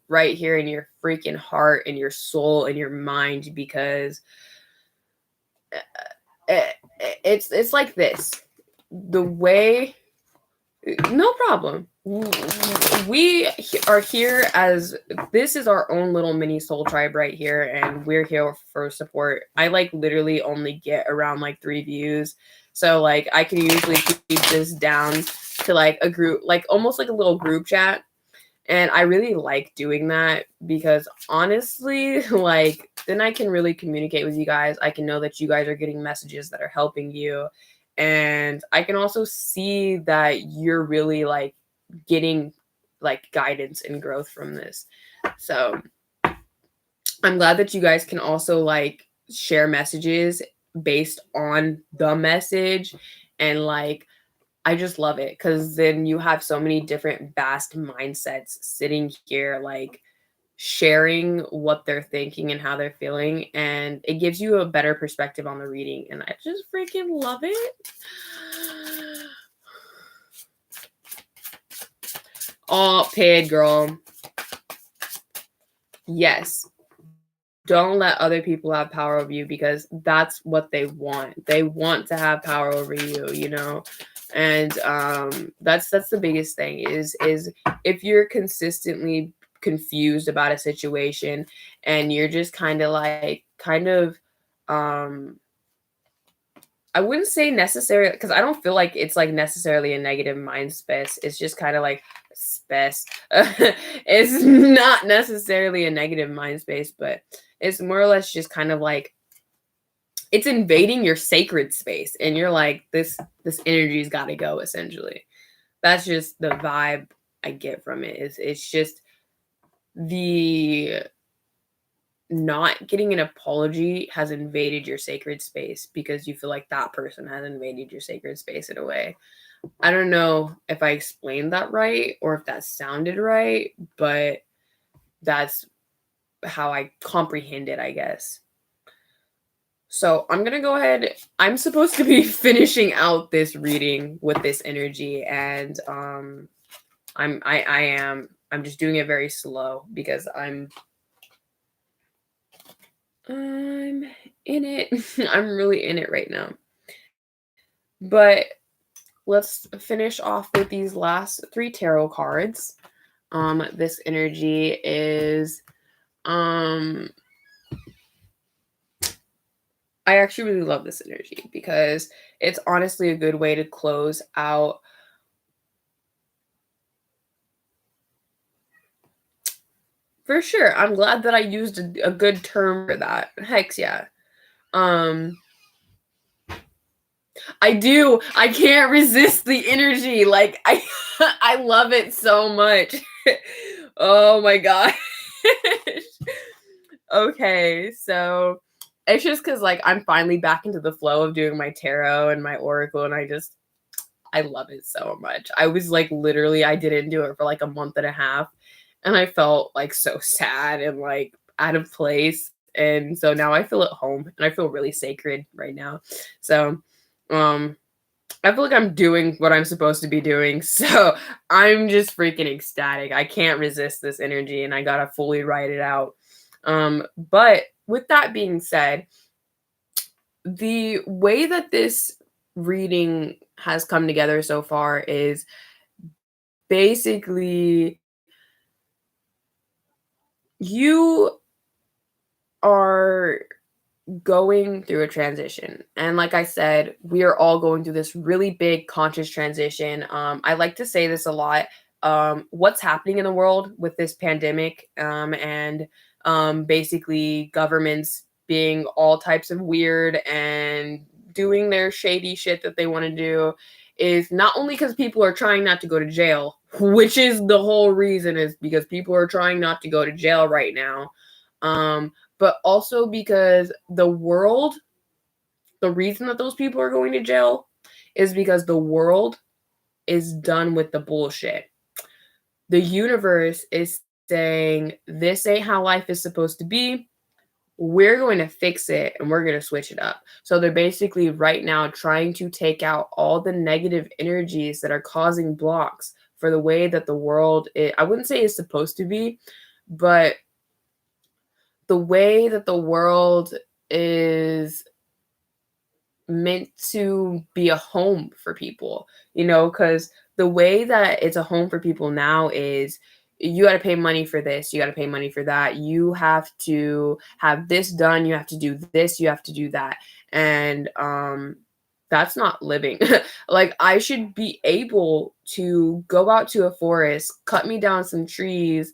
right here in your freaking heart and your soul and your mind, because it's like this. The way, no problem. We are here as, this is our own little mini soul tribe right here, and we're here for support. I like literally only get around like 3 views, so like I can usually keep this down to like a group, like almost like a little group chat. And I really like doing that because honestly, like then I can really communicate with you guys. I can know that you guys are getting messages that are helping you. And I can also see that you're really like getting like guidance and growth from this. So I'm glad that you guys can also like share messages based on the message, and like I just love it because then you have so many different vast mindsets sitting here, like sharing what they're thinking and how they're feeling. And it gives you a better perspective on the reading. And I just freaking love it. Oh, paid girl. Yes. Don't let other people have power over you, because that's what they want. They want to have power over you, you know? And that's the biggest thing is if you're consistently confused about a situation and you're just kind of I wouldn't say necessary, because I don't feel like it's like necessarily a negative mind space. It's just kind of like space. It's not necessarily a negative mind space, but it's more or less just kind of like it's invading your sacred space, and you're like, this energy's got to go. Essentially, that's just the vibe I get from it. It's just the not getting an apology has invaded your sacred space because you feel like that person has invaded your sacred space in a way. I don't know if I explained that right or if that sounded right, but that's how I comprehend it, I guess. So I'm going to go ahead. I'm supposed to be finishing out this reading with this energy, and I'm just doing it very slow because I'm in it. I'm really in it right now. But let's finish off with these last 3 tarot cards. This energy is I actually really love this energy because it's honestly a good way to close out for sure. I'm glad that I used a good term for that. Hex yeah. I do. I can't resist the energy. Like I I love it so much. Oh my god. Okay, so it's just because like I'm finally back into the flow of doing my tarot and my oracle, and I love it so much. I was like literally I didn't do it for like a month and a half, and I felt like so sad and like out of place. And so now I feel at home and I feel really sacred right now. So I feel like I'm doing what I'm supposed to be doing. So I'm just freaking ecstatic. I can't resist this energy, and I gotta fully write it out. But with that being said, the way that this reading has come together so far is basically you are going through a transition. And like I said, we are all going through this really big conscious transition. I like to say this a lot. What's happening in the world with this pandemic, and basically governments being all types of weird and doing their shady shit that they want to do is not only because people are trying not to go to jail, which is the whole reason, is because people are trying not to go to jail right now, but also because the reason that those people are going to jail is because the world is done with the bullshit. The universe is saying, this ain't how life is supposed to be. We're going to fix it and we're going to switch it up. So they're basically right now trying to take out all the negative energies that are causing blocks for the way that the world I wouldn't say is supposed to be, but the way that the world is meant to be a home for people, because the way that it's a home for people now is you got to pay money for this, you got to pay money for that, you have to have this done, you have to do this, you have to do that. And that's not living. Like, I should be able to go out to a forest, cut me down some trees,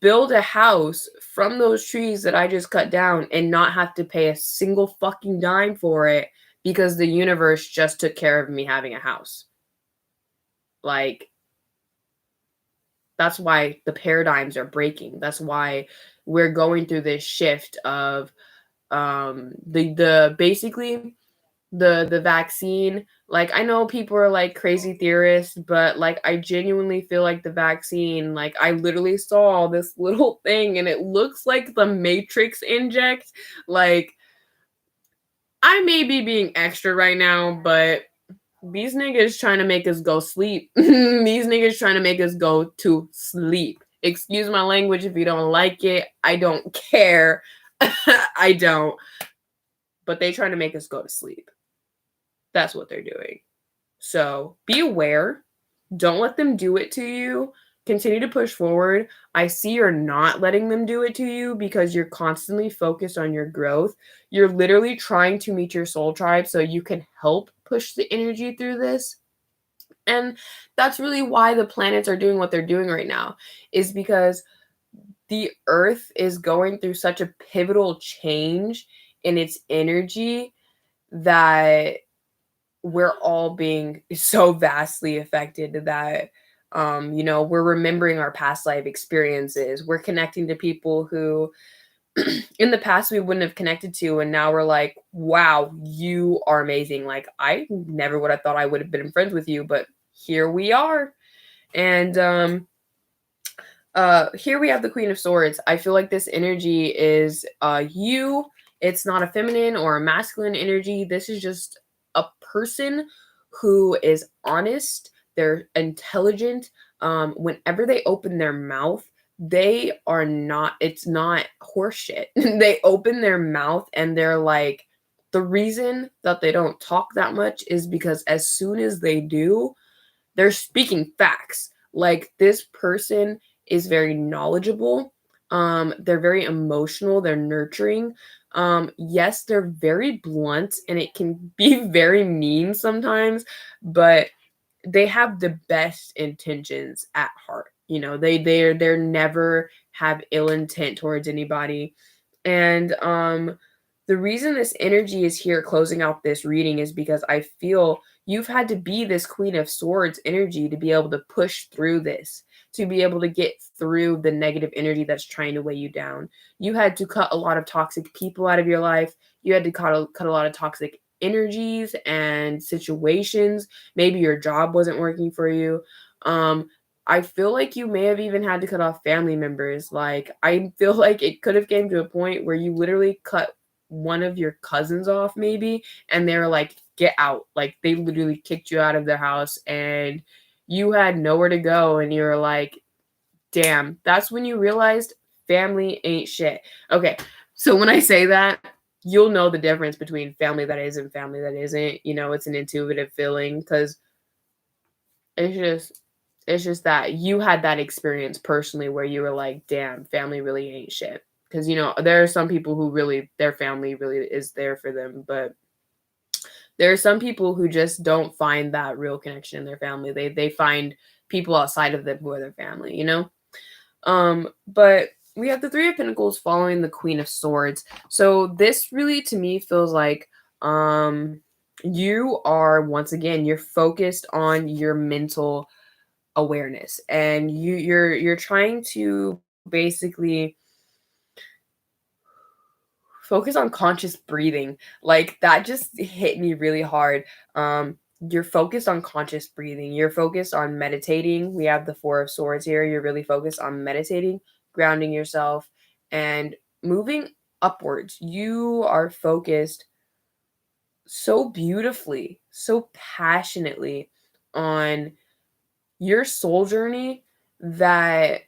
build a house from those trees that I just cut down, and not have to pay a single fucking dime for it because the universe just took care of me having a house. Like, that's why the paradigms are breaking. That's why we're going through this shift of the basically the vaccine. Like, I know people are like crazy theorists, but like, I genuinely feel like the vaccine, like, I literally saw this little thing and it looks like the Matrix inject. Like, I may be being extra right now, but these niggas trying to make us go sleep. These niggas trying to make us go to sleep. Excuse my language if you don't like it. I don't care. I don't. But they trying to make us go to sleep. That's what they're doing. So be aware. Don't let them do it to you. Continue to push forward. I see you're not letting them do it to you because you're constantly focused on your growth. You're literally trying to meet your soul tribe so you can help push the energy through this. And that's really why the planets are doing what they're doing right now, is because the earth is going through such a pivotal change in its energy that we're all being so vastly affected that we're remembering our past life experiences. We're connecting to people who in the past we wouldn't have connected to, and now we're like, wow, you are amazing. Like, I never would have thought I would have been friends with you, but here we are. And here we have the Queen of Swords. I feel like this energy is you. It's not a feminine or a masculine energy. This is just a person who is honest. They're intelligent. Whenever they open their mouth, it's not horseshit. They open their mouth and they're like, the reason that they don't talk that much is because as soon as they do, they're speaking facts. Like, this person is very knowledgeable. They're very emotional. They're nurturing. Yes, they're very blunt and it can be very mean sometimes, but they have the best intentions at heart. They're never have ill intent towards anybody. And the reason this energy is here closing out this reading is because I feel you've had to be this Queen of Swords energy to be able to push through this, to be able to get through the negative energy that's trying to weigh you down. You had to cut a lot of toxic people out of your life. You had to cut a lot of toxic energies and situations. Maybe your job wasn't working for you. I feel like you may have even had to cut off family members. Like, I feel like it could have came to a point where you literally cut one of your cousins off maybe, and they're like, get out. Like, they literally kicked you out of their house and you had nowhere to go, and you're like, damn. That's when you realized family ain't shit. Okay, so when I say that, you'll know the difference between family that is and family that isn't. It's an intuitive feeling, because it's just that you had that experience personally where you were like, damn, family really ain't shit. Because there are some people who really, their family really is there for them, but there are some people who just don't find that real connection in their family. They find people outside of them who are their family. But we have the Three of Pentacles following the Queen of Swords. So this really, to me, feels like you are, once again, you're focused on your mental awareness, and you're trying to basically focus on conscious breathing. Like, that just hit me really hard. You're focused on conscious breathing. You're focused on meditating. We have the Four of Swords here. You're really focused on meditating, grounding yourself, and moving upwards. You are focused so beautifully, so passionately on your soul journey that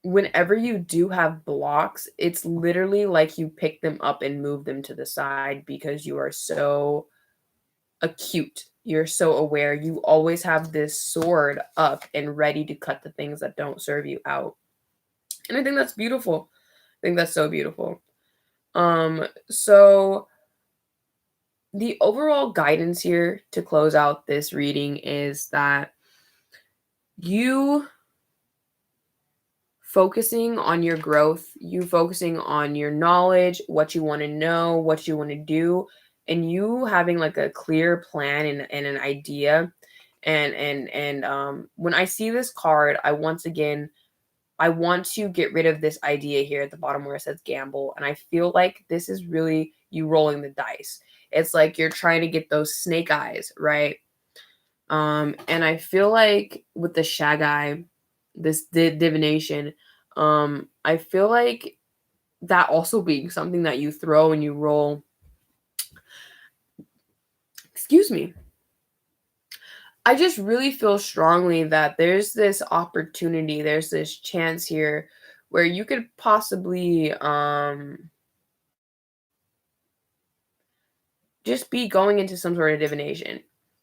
whenever you do have blocks, it's literally like you pick them up and move them to the side because you are so acute. You're so aware. You always have this sword up and ready to cut the things that don't serve you out. And I think that's beautiful. I think that's so beautiful. So the overall guidance here to close out this reading is that you focusing on your growth, you focusing on your knowledge, what you want to know, what you want to do, and you having like a clear plan and an idea. And when I see this card, I want to get rid of this idea here at the bottom where it says gamble. And I feel like this is really you rolling the dice. It's like you're trying to get those snake eyes, right? And I feel like with the Shagai, this divination, I feel like that also being something that you throw and you roll. Excuse me. I just really feel strongly that there's this opportunity, there's this chance here where you could possibly just be going into some sort of divination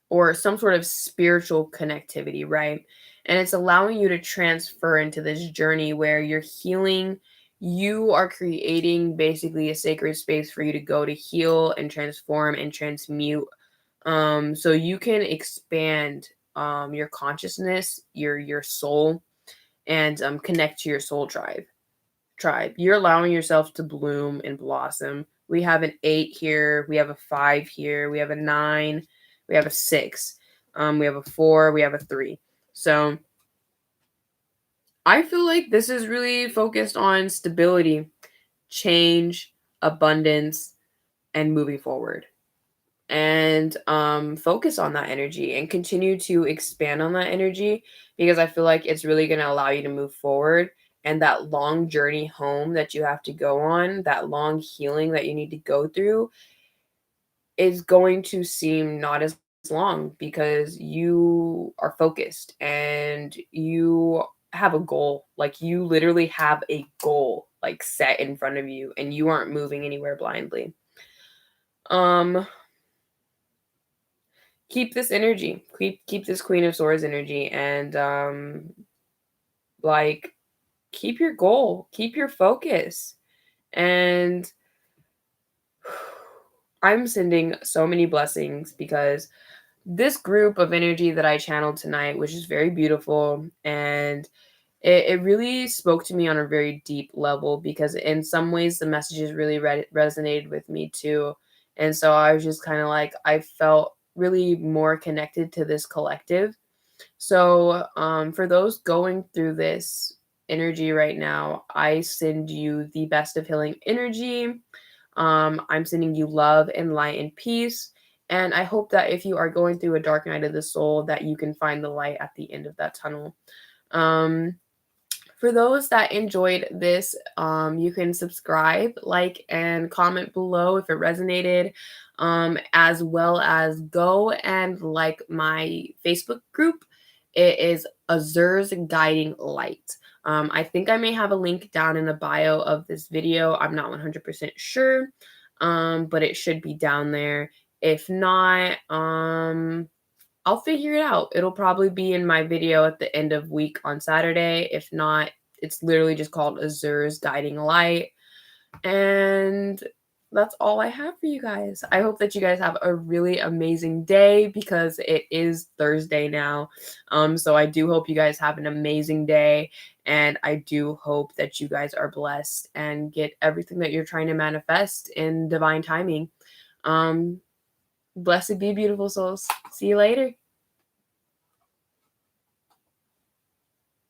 or some sort of spiritual connectivity, right? And it's allowing you to transfer into this journey where you're healing. You are creating basically a sacred space for you to go to heal and transform and transmute. So you can expand your consciousness, your soul, and connect to your soul tribe. You're allowing yourself to bloom and blossom. We have an 8 here, we have a 5 here, we have a 9, we have a 6, we have a 4, we have a 3. So I feel like this is really focused on stability, change, abundance, and moving forward. And focus on that energy and continue to expand on that energy, because I feel like it's really going to allow you to move forward, and that long journey home that you have to go on, that long healing that you need to go through, is going to seem not as long because you are focused and you have a goal. Like, you literally have a goal like set in front of you, and you aren't moving anywhere blindly. um Keep this energy. Keep this Queen of Swords energy, and like, keep your goal, keep your focus. And I'm sending so many blessings because this group of energy that I channeled tonight, which is very beautiful, and it really spoke to me on a very deep level, because in some ways the messages really resonated with me too. And so I was just kind of like, I felt really more connected to this collective. So for those going through this energy right now, I send you the best of healing energy. I'm sending you love and light and peace. And I hope that if you are going through a dark night of the soul, that you can find the light at the end of that tunnel. Um, for those that enjoyed this, you can subscribe, like, and comment below if it resonated, as well as go and like my Facebook group. It is Azur's Guiding Light. I think I may have a link down in the bio of this video. I'm not 100% sure, but it should be down there. If not, I'll figure it out. It'll probably be in my video at the end of week on Saturday. If not, it's literally just called Azur's Guiding Light. And that's all I have for you guys. I hope that you guys have a really amazing day, because it is Thursday now. So I do hope you guys have an amazing day, and I do hope that you guys are blessed and get everything that you're trying to manifest in divine timing. Um Blessed be beautiful souls. See you later.